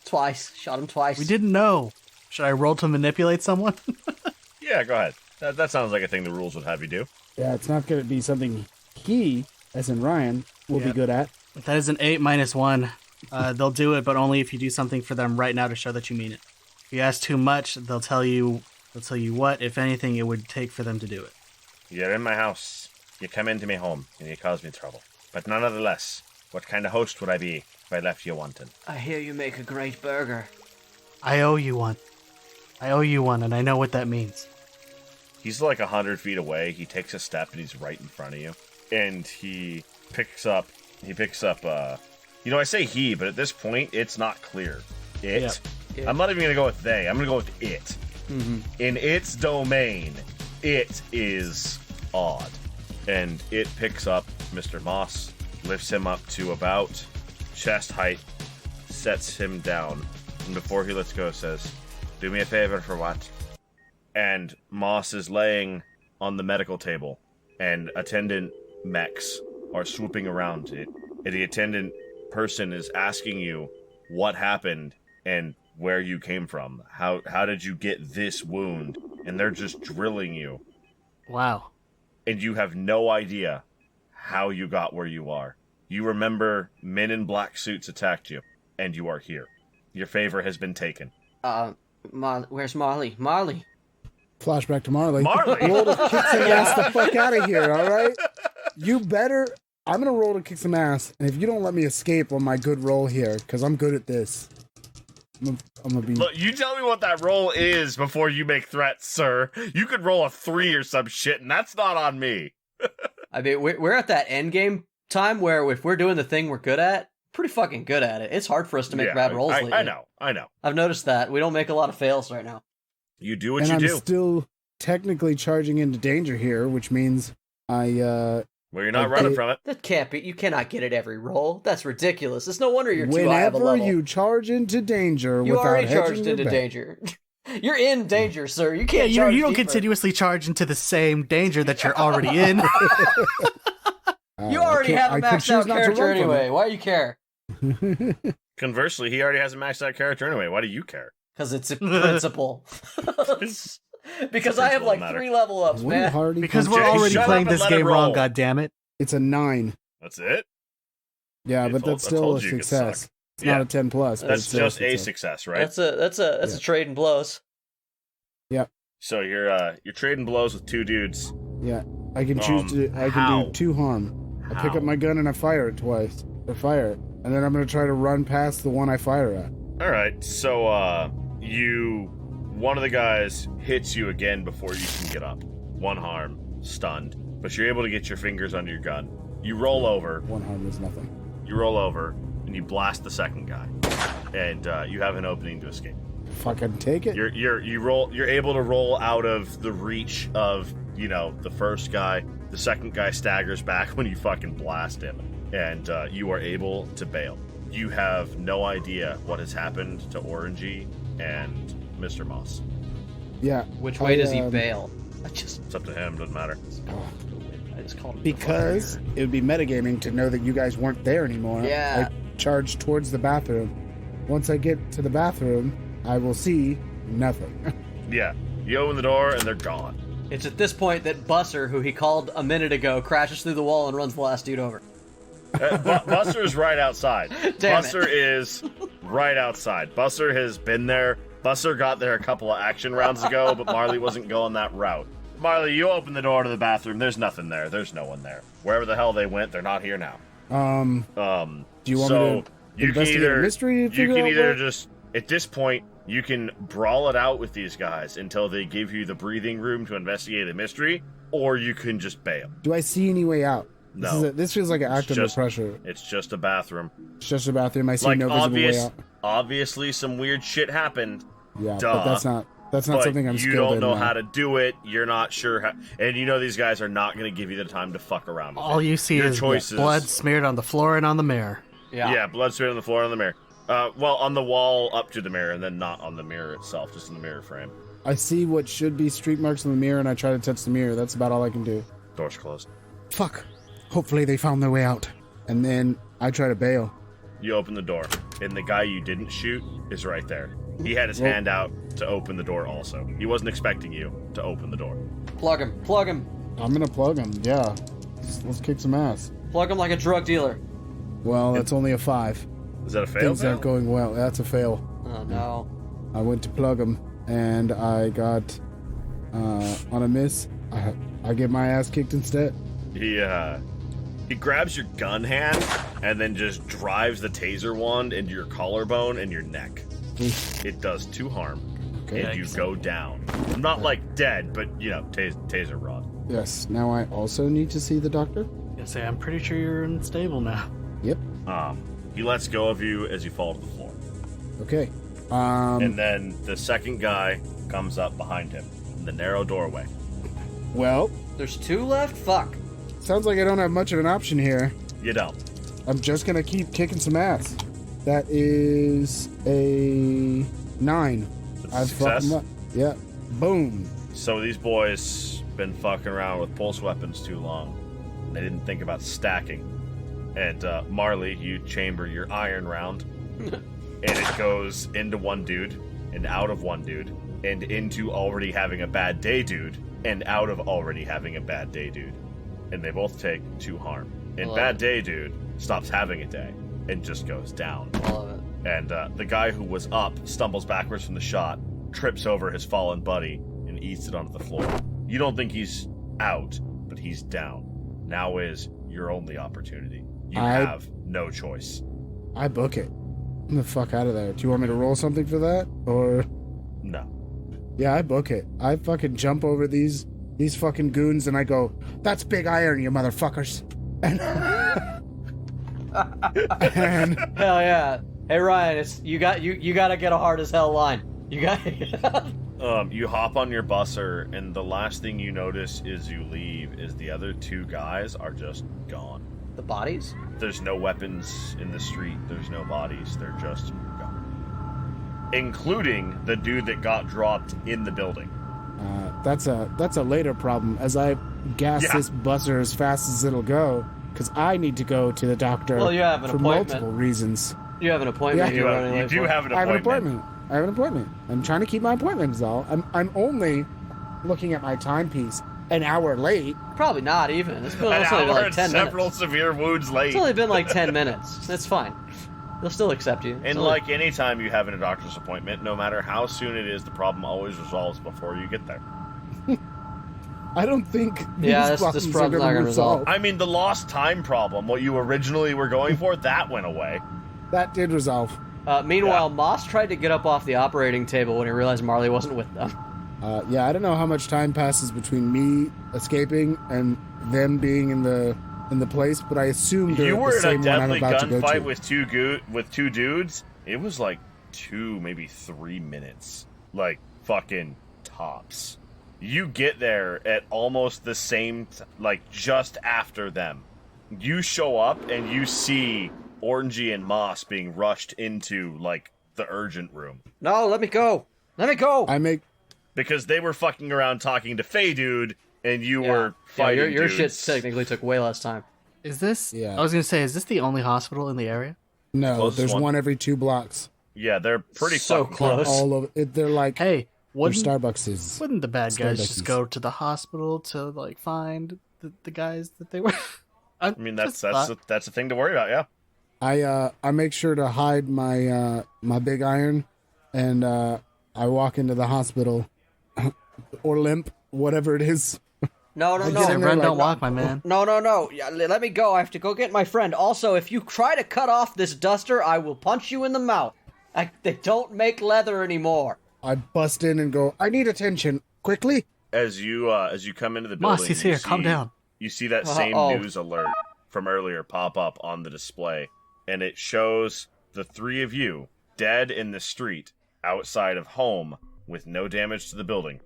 Twice. Shot him twice. We didn't know. Should I roll to manipulate someone? Yeah, go ahead. That sounds like a thing the rules would have you do. Yeah, it's not going to be something he, as in Ryan, will be Yep. good at. That is an 8 minus 1. They'll do it, but only if you do something for them right now to show that you mean it. If you ask too much, they'll tell you what, if anything, it would take for them to do it. You're in my house. You come into my home, and you cause me trouble. But nonetheless, what kind of host would I be if I left you wanting? I hear you make a great burger. I owe you one. And I know what that means. He's like 100 feet away. He takes a step, and he's right in front of you. And he picks up, I say he, but at this point, it's not clear. It. Yeah. I'm not even going to go with they. I'm going to go with it. Mm-hmm. In its domain, it is odd. And it picks up Mr. Moss, lifts him up to about chest height, sets him down, and before he lets go says, "Do me a favor for what?" And Moss is laying on the medical table, and attendant mechs are swooping around it. And the attendant person is asking you what happened and where you came from. How did you get this wound? And they're just drilling you. Wow. And you have no idea how you got where you are. You remember men in black suits attacked you, and you are here. Your favor has been taken. Where's Marley? Marley. Flashback to Marley. Marley! Roll to kick some ass the fuck out of here, alright? You better... I'm gonna roll to kick some ass, and if you don't let me escape on my good roll here, because I'm good at this, I'm gonna be... Look, you tell me what that roll is before you make threats, sir. You could roll a 3 or some shit, and that's not on me. I mean, we're at that end game time where if we're doing the thing we're good at, pretty fucking good at it. It's hard for us to make bad rolls lately. I know. I've noticed that. We don't make a lot of fails right now. You do what and you I'm do. still technically charging into danger here, which means Well, you're not running from it. That can't be. You cannot get it every roll. That's ridiculous. It's no wonder you're too high of a whenever level. you charge into danger You without already hedging charged your into bet. danger. You're in danger, sir. You can't You charge don't deeper. continuously charge into the same danger that you're already in. You already have a I could maxed out choose not to character run from anyway. Why do you care? Conversely, he already has a maxed out character anyway. Why do you care? Because it's a principle. Because I have like Matter. 3 level ups, Wouldn't man. Hardy Because come- we're Jay, already shut playing up and this let it game wrong, roll. goddammit. It's a 9. That's it? Yeah, I but told- that's I still told a you you could success. suck. It's Yeah. not a 10 plus. but That's it's still just a success, right? That's a trade in blows. So you're trading blows with 2 dudes. Yeah, I can choose to. I can how? do 2 harm. I pick How? up my gun and I fire it twice. Or fire it, and then I'm gonna try to run past the one I fire at. All right, so one of the guys hits you again before you can get up. 1 harm, stunned, but you're able to get your fingers under your gun. You roll over, 1 harm is nothing. and you blast the second guy, and you have an opening to escape. Fucking take it. You're able to roll out of the reach of the first guy. The second guy staggers back when you fucking blast him, and you are able to bail. You have no idea what has happened to Orangey and Mr. Moss. Yeah. Which way does he bail? It's up to him. Doesn't matter. I just called him Because it would be metagaming to know that you guys weren't there anymore. Yeah. I charge towards the bathroom. Once I get to the bathroom, I will see nothing. Yeah. You open the door and they're gone. It's at this point that Busser, who he called a minute ago, crashes through the wall and runs the last dude over. Buster's right outside. Damn Buster is right outside. Buster has been there. Buster got there a couple of action rounds ago, but Marley wasn't going that route. Marley, you open the door to the bathroom. There's nothing there. There's no one there. Wherever the hell they went, they're not here now. Do you want me to investigate a mystery? Just at this point, you can brawl it out with these guys until they give you the breathing room to investigate a mystery, or you can just bail. Do I see any way out? No. This feels like an act under pressure. It's just a bathroom. It's just a bathroom. I see no visible way out. Obviously, some weird shit happened. Yeah, Duh. but that's not something I'm skilled in. You don't know now. how to do it. You're not sure how, and you know these guys are not going to give you the time to fuck around with All it. you see Your is choices. blood smeared on the floor and on the mirror. Yeah, blood smeared on the floor and on the mirror. Well, on the wall up to the mirror, and then not on the mirror itself, just in the mirror frame. I see what should be streak marks in the mirror, and I try to touch the mirror. That's about all I can do. Door's closed. Fuck. Hopefully they found their way out. And then I try to bail. You open the door, and the guy you didn't shoot is right there. He had his hand out to open the door also. He wasn't expecting you to open the door. Plug him. Plug him. I'm gonna plug him, yeah. Let's kick some ass. Plug him like a drug dealer. Well, that's only a 5. Is that a fail? Things aren't going well. That's a fail. Oh, no. I went to plug him, and I got on a miss. I get my ass kicked instead. He grabs your gun hand and then just drives the taser wand into your collarbone and your neck. It does 2 harm, Okay. and you go down. Not like dead, but you know, taser rod. Yes. Now I also need to see the doctor. I say, I'm pretty sure you're unstable now. Yep. He lets go of you as you fall to the floor, Okay. and then the second guy comes up behind him in the narrow doorway. Well, There's 2 left? Fuck. sounds like I don't have much of an option here. You don't. I'm just gonna keep kicking some ass. That is a 9. That's a I've fucked success. him up. Yeah. Boom. So these boys been fucking around with pulse weapons too long. They didn't think about stacking. And Marley, you chamber your iron round, and it goes into one dude, and out of one dude, and into already having a bad day dude, and out of already having a bad day dude. And they both take 2 harm. And Love bad it. day dude stops having a day and just goes down. I love it. And the guy who was up stumbles backwards from the shot, trips over his fallen buddy, and eats it onto the floor. You don't think he's out, but he's down. Now is your only opportunity. You have no choice. I book it. Get the fuck out of there. Do you want me to roll something for that? Or No. yeah, I book it. I fucking jump over these fucking goons and I go, "That's big iron, you motherfuckers." And, and Hell yeah. Hey Ryan, you gotta get a hard as hell line. You got You hop on your busser, and the last thing you notice is you leave is the other 2 guys are just gone. the bodies? There's no weapons in the street. There's no bodies. They're just gone. Including the dude that got dropped in the building. that's a later problem as I gas Yeah. this busser as fast as it'll go because I need to go to the doctor Well, you have an for appointment. multiple reasons. You have an appointment. Yeah. you're running You late do for. have an I have an appointment. appointment. I have an appointment. I'm trying to keep my appointment is all. I'm only looking at my timepiece an hour late. Probably not even. It's been An it's only been hour like and 10 several minutes. severe wounds It's late. only been like 10 minutes. That's fine. They'll still accept you. It's And only- like any time you have a doctor's appointment, no matter how soon it is, the problem always resolves before you get there. I don't think these Yeah, this problems are problem's not gonna gonna resolve. I mean, the lost time problem, what you originally were going for, that went away. That did resolve. Meanwhile, Moss tried to get up off the operating table when he realized Marley wasn't with them. Yeah, I don't know how much time passes between me escaping and them being in the place, but I assume they're You the were in a same one I'm deadly about to go to. gunfight with two dudes. It was like 2, maybe 3 minutes. Like, fucking tops. You get there at almost the same, like, just after them. You show up and you see Orangey and Moss being rushed into, like, the urgent room. No, let me go. Let me go. I make because they were fucking around talking to Fey Dude, and you were fighting your shit dudes. technically took way less time. Is this? Yeah. I was gonna say, is this the only hospital in the area? No, Closest there's one. one every 2 blocks. Yeah, they're pretty So fucking close. All over it. They're like Hey, where wouldn't Starbucks is. wouldn't the bad guys Starbucks just is- go to the hospital to like find the guys that they were? I mean, that's a thing to worry about. Yeah. I make sure to hide my my big iron, and I walk into the hospital or limp, whatever it is. No, I no, get no. in there Run, like- don't walk, my man. No. Yeah, let me go. I have to go get my friend. Also, if you try to cut off this duster, I will punch you in the mouth. They don't make leather anymore. I bust in and go, I need attention quickly. As you come into the building, Moss, he's you here. Calm see- down. You see that same news alert from earlier pop up on the display, and it shows the 3 of you dead in the street outside of home with no damage to the building.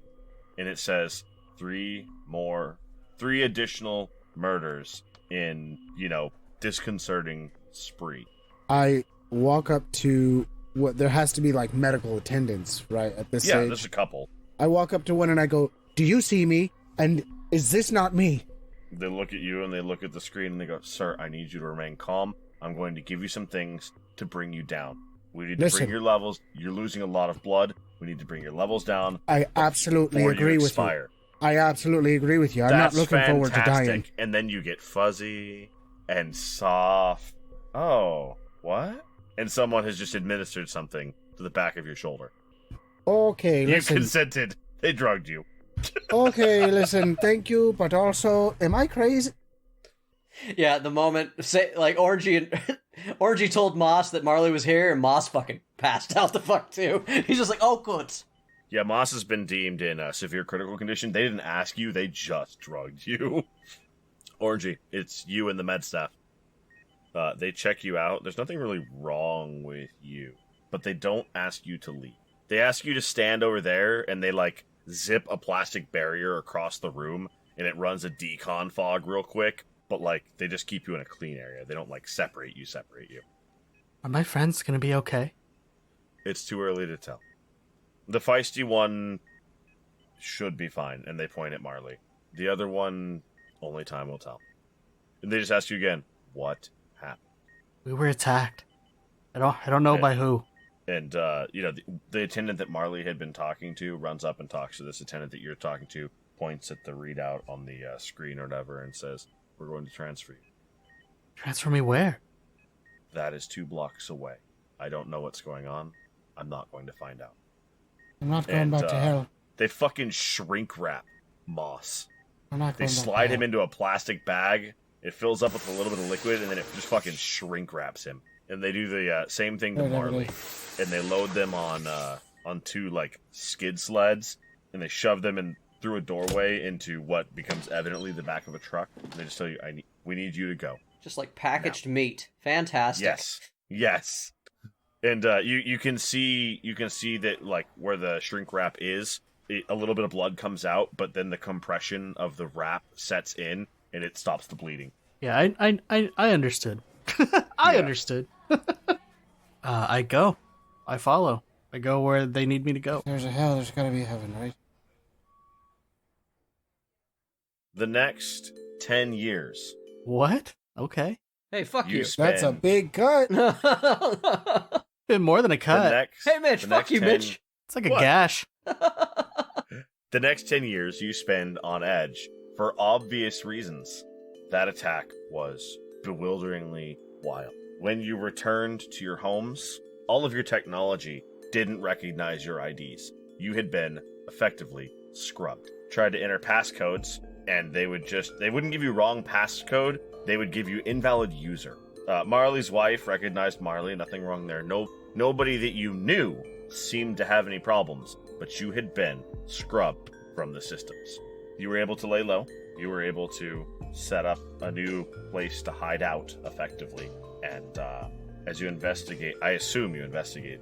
And it says 3 additional murders in, disconcerting spree. I walk up to what there has to be like medical attendants, right? At this Yeah, stage. there's a couple. I walk up to one and I go, do you see me? And is this not me? They look at you and they look at the screen and they go, "Sir, I need you to remain calm. I'm going to give you some things to bring you down. We need to Listen. bring your levels. You're losing a lot of blood. We need to bring your levels down. I absolutely before agree you with you. expire." I absolutely agree with you. I'm That's not looking forward to dying. fantastic. And then you get fuzzy and soft. Oh, what? And someone has just administered something to the back of your shoulder. Okay, You listen. consented. They drugged you. Okay, listen, thank you, but also, am I crazy? Yeah, the moment Orangey told Moss that Marley was here, and Moss fucking passed out the fuck too. He's just like, oh, good. Yeah, Moss has been deemed in a severe critical condition. They didn't ask you. They just drugged you. Orangey, it's you and the med staff. They check you out. There's nothing really wrong with you, but they don't ask you to leave. They ask you to stand over there, and they, zip a plastic barrier across the room, and it runs a decon fog real quick, but, they just keep you in a clean area. They don't, separate you. Are my friends gonna be okay? It's too early to tell. The feisty one should be fine, and they point at Marley. The other one, only time will tell. And they just ask you again, what happened? We were attacked. I don't know Yeah. by who. And, the attendant that Marley had been talking to runs up and talks to this attendant that you're talking to, points at the readout on the screen or whatever, and says, "We're going to transfer you. Transfer me where? That is 2 blocks away. I don't know what's going on. I'm not going to find out." I'm not going And, back to hell. They fucking shrink wrap Moss. I'm not They going back slide to him hell. into a plastic bag. It fills up with a little bit of liquid, and then it just fucking shrink wraps him. And they do the same thing to Right, Marley. everybody. And they load them on 2 skid sleds, and they shove them in through a doorway into what becomes evidently the back of a truck. And they just tell you, "We need you to go." Just like packaged meat. Fantastic. Yes. And you can see that where the shrink wrap is, a little bit of blood comes out, but then the compression of the wrap sets in, and it stops the bleeding. Yeah, I understood. I Yeah. understood. I go. I follow. I go where they need me to go. If there's a hell, there's gotta be a heaven, right? The next 10 years, What? Okay. Hey, fuck you you. spend That's a big cut. Been more than a the cut. next, Hey, Mitch, the fuck next you, 10 Mitch. It's like a What? gash. The next 10 years you spend on edge for obvious reasons. That attack was bewilderingly wild. When you returned to your homes, all of your technology didn't recognize your IDs. You had been effectively scrubbed. Tried to enter passcodes, and they wouldn't give you wrong passcode, they would give you invalid user. Marley's wife recognized Marley, nothing wrong there. Nobody that you knew seemed to have any problems, but you had been scrubbed from the systems. You were able to lay low. You were able to set up a new place to hide out effectively. And as you investigate, I assume you investigate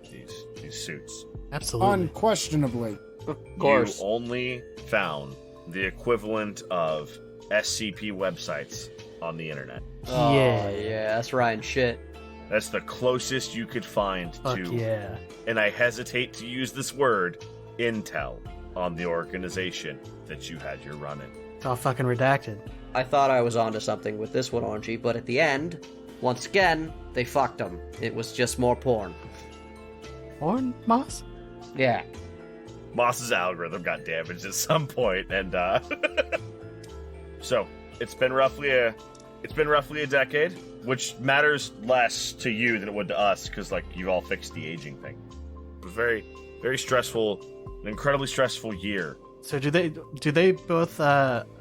these suits. Absolutely. Unquestionably. Of course. You only found the equivalent of SCP websites on the internet. Oh, Yeah. yeah, that's Ryan shit. That's the closest you could find Fuck to, yeah. and I hesitate to use this word, intel. on the organization that you had your run in. It's all fucking redacted. I thought I was onto something with this one, Orangey, but at the end, once again, they fucked them. It was just more porn. Porn, Moss? Yeah. Moss's algorithm got damaged at some point, and so it's been roughly a decade, which matters less to you than it would to us, because like you all fixed the aging thing. It was very, very stressful, an incredibly stressful year. So do they both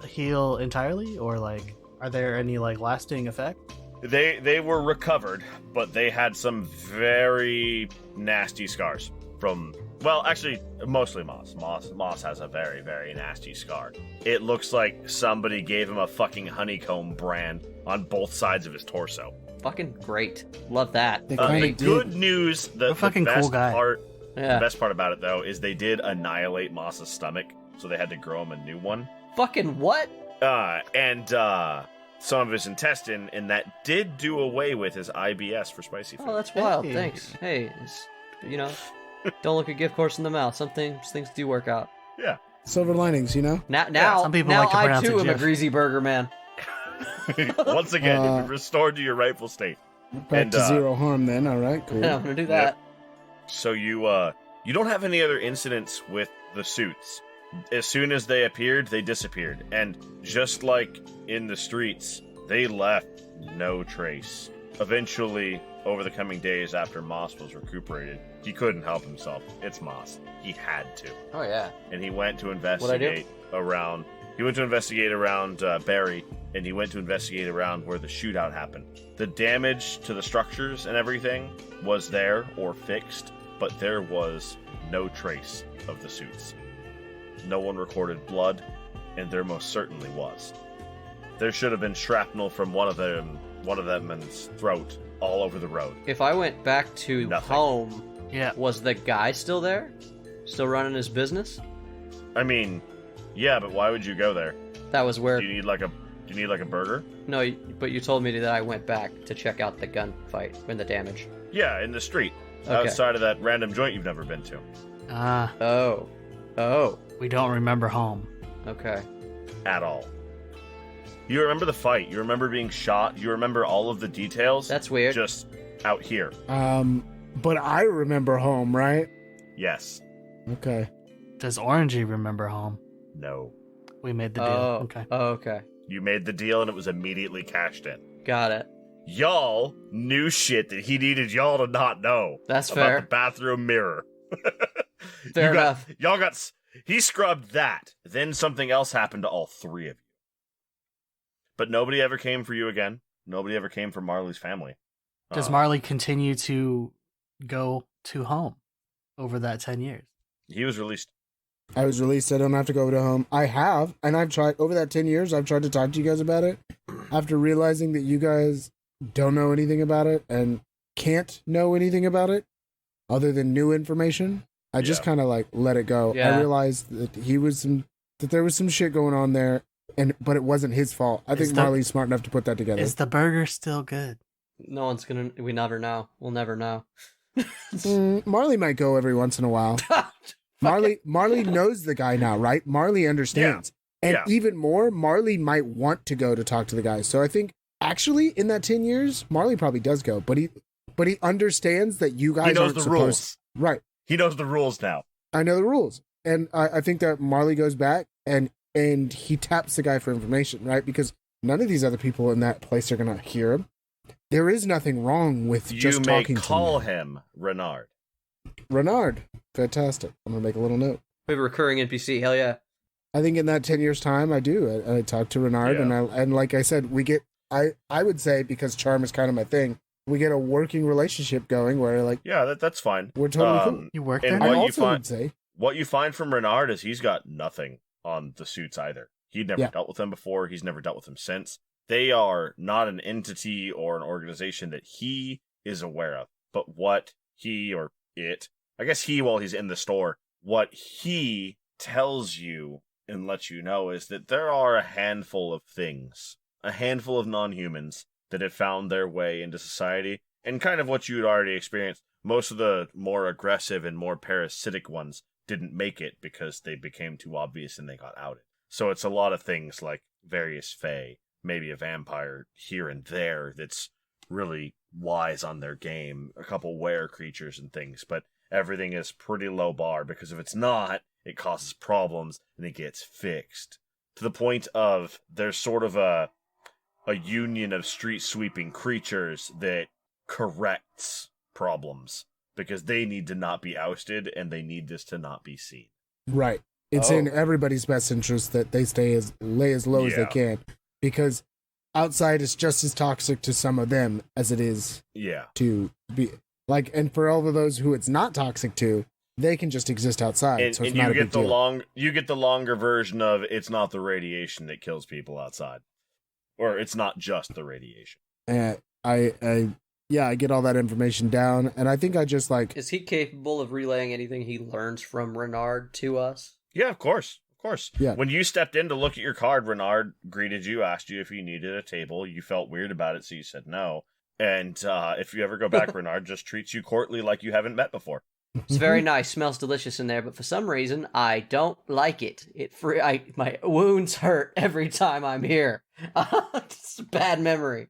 heal entirely, or like are there any like lasting effect? They were recovered, but they had some very nasty scars from, well, actually, mostly Moss. Moss has a very, very nasty scar. It looks like somebody gave him a fucking honeycomb brand on both sides of his torso. Fucking great. Love that. They The kinda did. good news, the fucking best cool guy. part, Yeah. the best part about it though, is they did annihilate Moss's stomach, so they had to grow him a new one. Fucking what? And some of his intestine, and that did do away with his IBS for spicy food. Oh, that's wild. Hey. Thanks. Hey, don't look a gift horse in the mouth. Some things do work out. Yeah. Silver linings, you know? Now, some people now like to I pronounce too it am a Jeff. greasy burger man. Once again, you've been restored to your rightful state. Back And, to zero harm then, alright, cool. I'm gonna do that. So you don't have any other incidents with the suits. As soon as they appeared, they disappeared. And just like in the streets, they left no trace. Eventually, over the coming days after Moss was recuperated, he couldn't help himself. It's Moss. He had to. Oh yeah. And he went to What'd I do? investigate around. He went to investigate around Barry, and he went to investigate around where the shootout happened. The damage to the structures and everything was there or fixed, but there was no trace of the suits. No one recorded blood, and there most certainly was. There should have been shrapnel from one of them's throat all over the road. If I went back to Nothing. home, Yeah. was the guy still there? Still running his business? I mean, yeah, but why would you go there? That was where. Do you need like a burger? No, but you told me that I went back to check out the gunfight and the damage. Yeah, in the street. Okay. Outside of that random joint you've never been to. Oh. We don't remember home. Okay. At all. You remember the fight. You remember being shot. You remember all of the details. That's weird. Just out here. But I remember home, right? Yes. Okay. Does Orangey remember home? No. We made the deal. Oh. Okay. Oh, okay. You made the deal and it was immediately cashed in. Got it. Y'all knew shit that he needed y'all to not know. That's about fair. the bathroom mirror. Fair enough. He scrubbed that. Then something else happened to all three of you. But nobody ever came for you again. Nobody ever came for Marley's family. Does Marley continue to go to home over that 10 years? He was released. I was released. I don't have to go to home. I have, and I've tried, over that 10 years, I've tried to talk to you guys about it. After realizing that you guys don't know anything about it and can't know anything about it other than new information, I just Yeah. kind of like let it go. Yeah. I realized that there was some shit going on there, but it wasn't his fault. I think Marley's smart enough to put that together. Is the burger still good? No one's gonna. We never know. We'll never know. Marley might go every once in a while. Marley knows the guy now, right? Marley understands. And Yeah. even more, Marley might want to go to talk to the guy. So I think actually in that 10 years, Marley probably does go, but he understands that you guys He knows aren't the supposed rules. Right. He knows the rules now. I know the rules. And I think that Marley goes back and he taps the guy for information, right? Because none of these other people in that place are going to hear him. There is nothing wrong with You just may talking call to him. him Renard. Renard. Fantastic. I'm going to make a little note. We have a recurring NPC. Hell yeah. I think in that 10 years time, I do. I talk to Renard, Yeah. and like I said, we get. I would say, because charm is kind of my thing, we get a working relationship going where like Yeah, that's fine. we're totally cool. You work And there? I what you also find- would say, What you find from Renard is he's got nothing on the suits either. He'd never Yeah. dealt with them before. He's never dealt with them since. They are not an entity or an organization that he is aware of. But what he or it, I guess he, while he's in the store, what he tells you and lets you know is that there are a handful of things, a handful of non-humans that have found their way into society, and kind of what you'd already experienced. most of the more aggressive and more parasitic ones didn't make it because they became too obvious and they got outed. So it's a lot of things like various fae, maybe a vampire here and there that's really wise on their game, a couple were creatures and things, but everything is pretty low bar because if it's not, it causes problems and it gets fixed. To the point of there's sort of a union of street sweeping creatures that corrects problems because they need to not be ousted and they need this to not be seen. Right. It's in everybody's best interest that they lay as low as they can, because outside is just as toxic to some of them as it is to be like, and for all of those who it's not toxic to, they can just exist outside. And, so it's and not you a get big the deal. you get the longer version of it's not the radiation that kills people outside, or it's not just the radiation. I get all that information down, and I think I just like. Is he capable of relaying anything he learns from Renard to us? Yeah, of course. Yeah. When you stepped in to look at your card, Renard greeted you, asked you if you needed a table. You felt weird about it, so you said no. And if you ever go back, Renard just treats you courtly like you haven't met before. It's very nice, smells delicious in there, but for some reason I don't like it. My wounds hurt every time I'm here. It's a bad memory.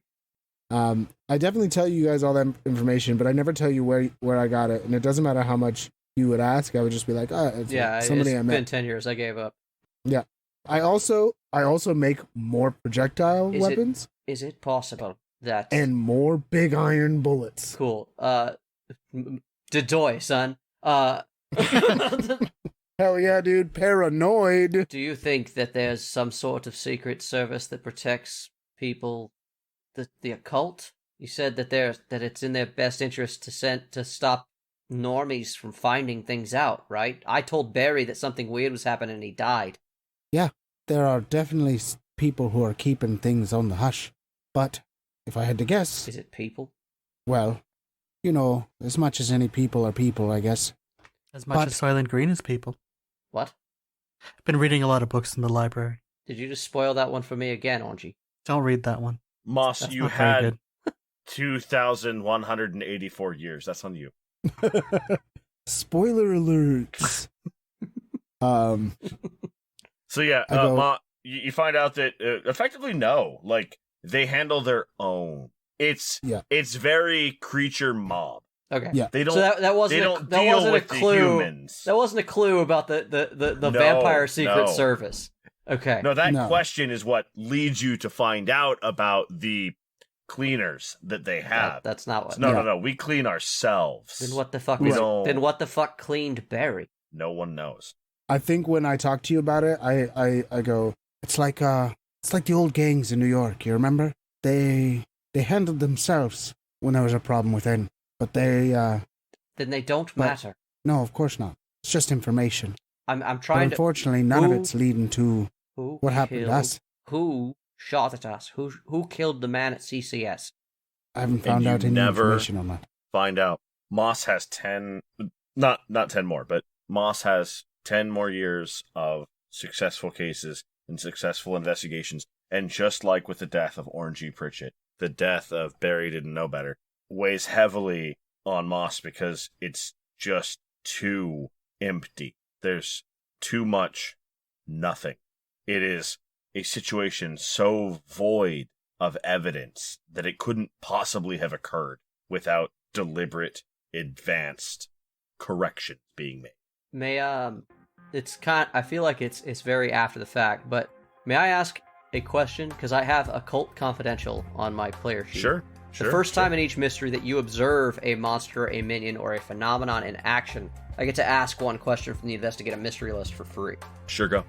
I definitely tell you guys all that information, but I never tell you where I got it, and it doesn't matter how much you would ask. I would just be like, it's somebody I it's met. been 10 years. I gave up. Yeah. I also make more projectile weapons. Is it possible that... And more big iron bullets. Cool. Dedoy, son. Hell yeah, dude. Paranoid. Do you think that there's some sort of secret service that protects people, the occult? You said that it's in their best interest to stop normies from finding things out, right? I told Barry that something weird was happening and he died. Yeah, there are definitely people who are keeping things on the hush. But if I had to guess... Is it people? Well, as much as any people are people, I guess. As much as Soylent Green is people. What? I've been reading a lot of books in the library. Did you just spoil that one for me again, Angie? Don't read that one. Moss, That's you not very had good. 2,184 years. That's on you. Spoiler alerts. So yeah, you find out that effectively no, like they handle their own. It's very creature mob. Okay. Yeah. They don't. So that wasn't a clue. Humans. That wasn't a clue about the vampire secret service. Okay. No, question is what leads you to find out about the cleaners that they have. That's not what. No. We clean ourselves. Then what the fuck? Then what the fuck cleaned Barry? No one knows. I think when I talk to you about it, I go, it's like the old gangs in New York. You remember? They handled themselves when there was a problem within, but they Then they don't matter. No, of course not. It's just information. I'm But trying to. unfortunately, none of it's leading to what happened to us. Who shot at us? Who killed the man at CCS? I haven't found out any information on that. Find out. Moss has 10, not 10 more, but Moss has 10 more years of successful cases and successful investigations. And just like with the death of Orangey Pritchett, the death of Barry Didn't Know Better weighs heavily on Moss because it's just too empty. There's too much nothing. It is a situation so void of evidence that it couldn't possibly have occurred without deliberate, advanced corrections being made. I feel like it's very after the fact, but may I ask a question? Because I have Occult Confidential on my player sheet. Sure. The first time in each mystery that you observe a monster, a minion, or a phenomenon in action, I get to ask one question from the Investigate a Mystery list for free. Sure, go.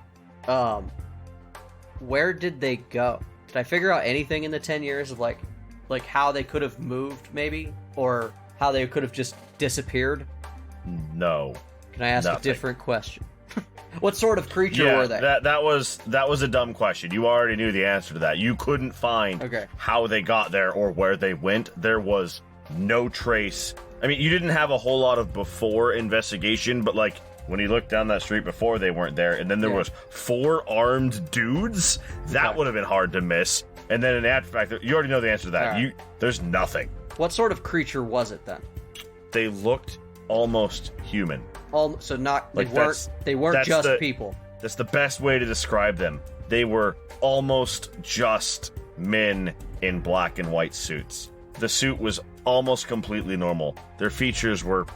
Where did they go? Did I figure out anything in the 10 years of like how they could have moved, maybe? Or how they could have just disappeared? No. Can I ask Nothing. a different question? What sort of creature were they? That was a dumb question. You already knew the answer to that. You couldn't find how they got there or where they went. There was no trace. I mean, you didn't have a whole lot of before investigation, but like when you looked down that street before, they weren't there, and then there was 4 armed dudes. That would have been hard to miss. And then in that fact, you already know the answer to that. Right. There's nothing. What sort of creature was it then? they looked almost human. So not Like, they weren't that's just the- people. That's the best way to describe them. They were almost just men in black and white suits. The suit was almost completely normal. Their features were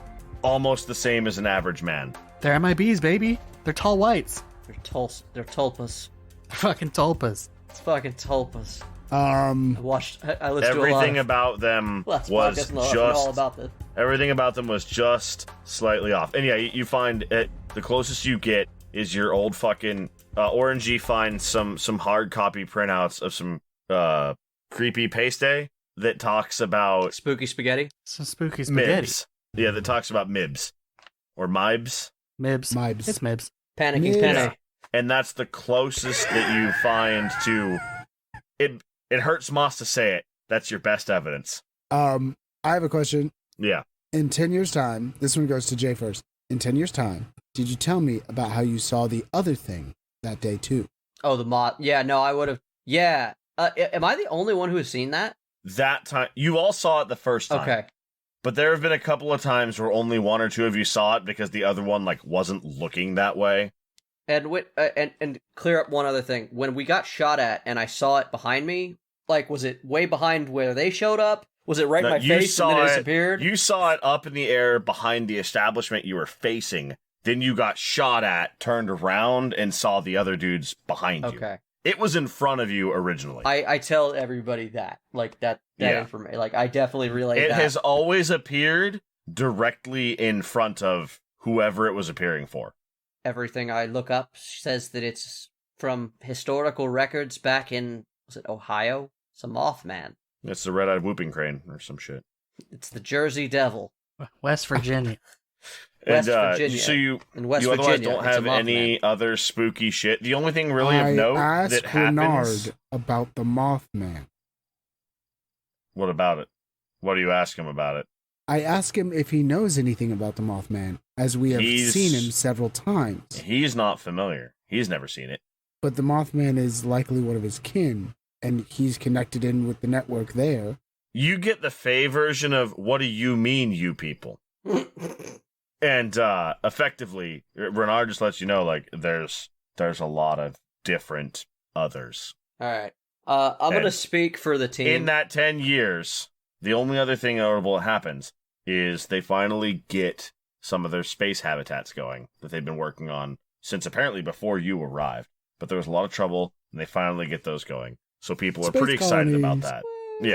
almost the same as an average man. They're MIBs, baby. They're tall whites. They're tulpas. They're fucking tulpas. It's fucking tulpas. Um, I listened to a lot Everything of about them Let's was Podcast and all just about this. everything about them was just slightly off. And yeah, you find it, the closest you get is your old fucking Orangey finds some hard copy printouts of some creepy paste that talks about Spooky spaghetti. Some spooky spaghetti. Mibs. Yeah, that talks about Mibs or Mibs. Mibs. Mibs. It's Mibs. Panicking Yeah. Penny. And that's the closest that you find to it. It hurts Moss to say it. That's your best evidence. I have a question. Yeah. In 10 years' time, this one goes to Jay first. In 10 years' time, did you tell me about how you saw the other thing that day too? Oh, the mod. Yeah, no, I would have. Yeah. Am I the only one who has seen that? That time, you all saw it the first time. Okay. But there have been a couple of times where only one or two of you saw it because the other one wasn't looking that way. And clear up one other thing. When we got shot at and I saw it behind me, was it way behind where they showed up? Was it right in No, my face and then it disappeared? You saw it up in the air behind the establishment you were facing. Then you got shot at, turned around, and saw the other dudes behind you. Okay. It was in front of you originally. I tell everybody that. that Yeah. information. I definitely relay It that. has always appeared directly in front of whoever it was appearing for. Everything I look up says that it's from historical records back in, was it Ohio? It's a Mothman. It's the red-eyed whooping crane or some shit. It's the Jersey Devil. West Virginia. West And Virginia. so you In West otherwise Virginia, don't it's a have any Mothman. other spooky shit. The only thing really I of note asked that happens. Bernard about the Mothman. What about it? What do you ask him about it? I asked him if he knows anything about the Mothman, as we have He's- seen him several times. He's not familiar. He's never seen it. But the Mothman is likely one of his kin, and he's connected in with the network there. You get the Fey version of "What do you mean, you people?" And effectively, Renard just lets you know there's a lot of different others. All right. I'm going to And speak for the team. In that 10 years, the only other thing notable that happens is they finally get some of their space habitats going that they've been working on since apparently before you arrived. But there was a lot of trouble, and they finally get those going. So people are Space pretty excited about colonies. that.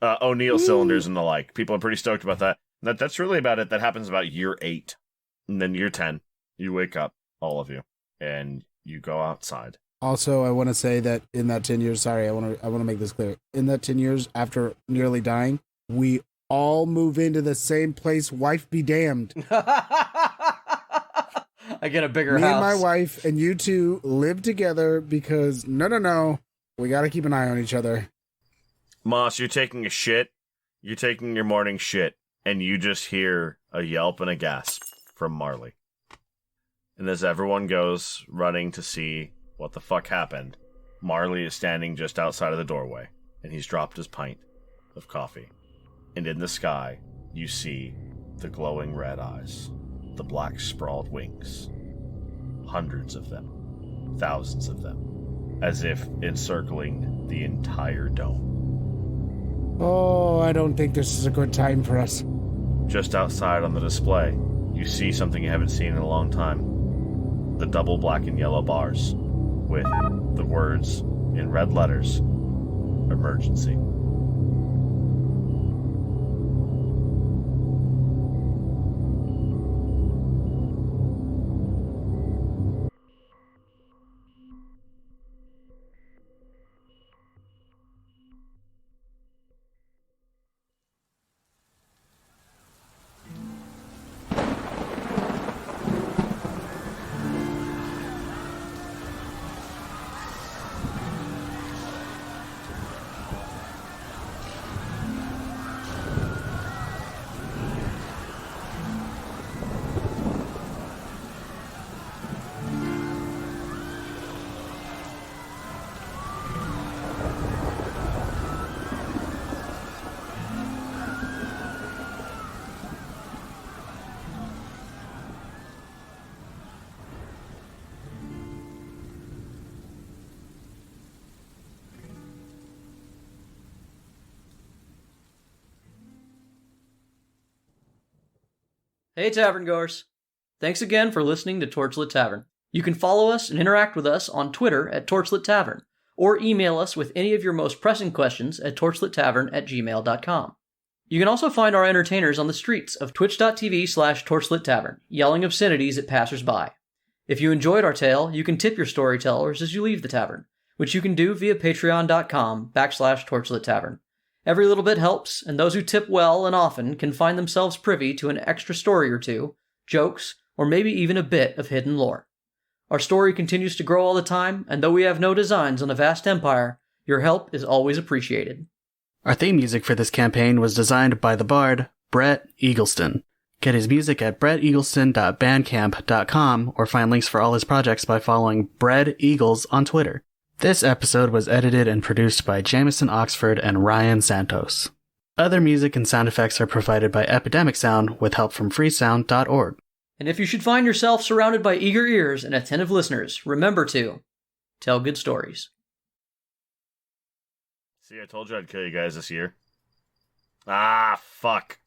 Yeah. O'Neill cylinders and the like. People are pretty stoked about that. That's really about it. That happens about year 8. And then year 10, you wake up, all of you, and you go outside. Also, I want to say that in that 10 years, sorry, I want to make this clear. In that 10 years, after nearly dying, we all move into the same place, wife be damned. I get a bigger Me house. and my wife and you two live together because, no, we got to keep an eye on each other. Moss, you're taking a shit. You're taking your morning shit, and you just hear a yelp and a gasp from Marley. And as everyone goes running to see what the fuck happened, Marley is standing just outside of the doorway, and he's dropped his pint of coffee. And in the sky, you see the glowing red eyes, the black sprawled wings. Hundreds of them, thousands of them, as if encircling the entire dome. Oh, I don't think this is a good time for us. Just outside on the display, you see something you haven't seen in a long time. The double black and yellow bars with the words in red letters, emergency. Hey, Tavern Goers. Thanks again for listening to Torchlit Tavern. You can follow us and interact with us on Twitter at Torchlit Tavern, or email us with any of your most pressing questions at torchlittavern@gmail.com. You can also find our entertainers on the streets of twitch.tv/torchlittavern, yelling obscenities at passersby. If you enjoyed our tale, you can tip your storytellers as you leave the tavern, which you can do via patreon.com/torchlittavern. Every little bit helps, and those who tip well and often can find themselves privy to an extra story or two, jokes, or maybe even a bit of hidden lore. Our story continues to grow all the time, and though we have no designs on a vast empire, your help is always appreciated. Our theme music for this campaign was designed by the bard, Brett Eagleston. Get his music at bretteagleston.bandcamp.com or find links for all his projects by following Bread Eagles on Twitter. This episode was edited and produced by Jamison Oxford and Ryan Santos. Other music and sound effects are provided by Epidemic Sound with help from freesound.org. And if you should find yourself surrounded by eager ears and attentive listeners, remember to tell good stories. See, I told you I'd kill you guys this year. Ah, fuck.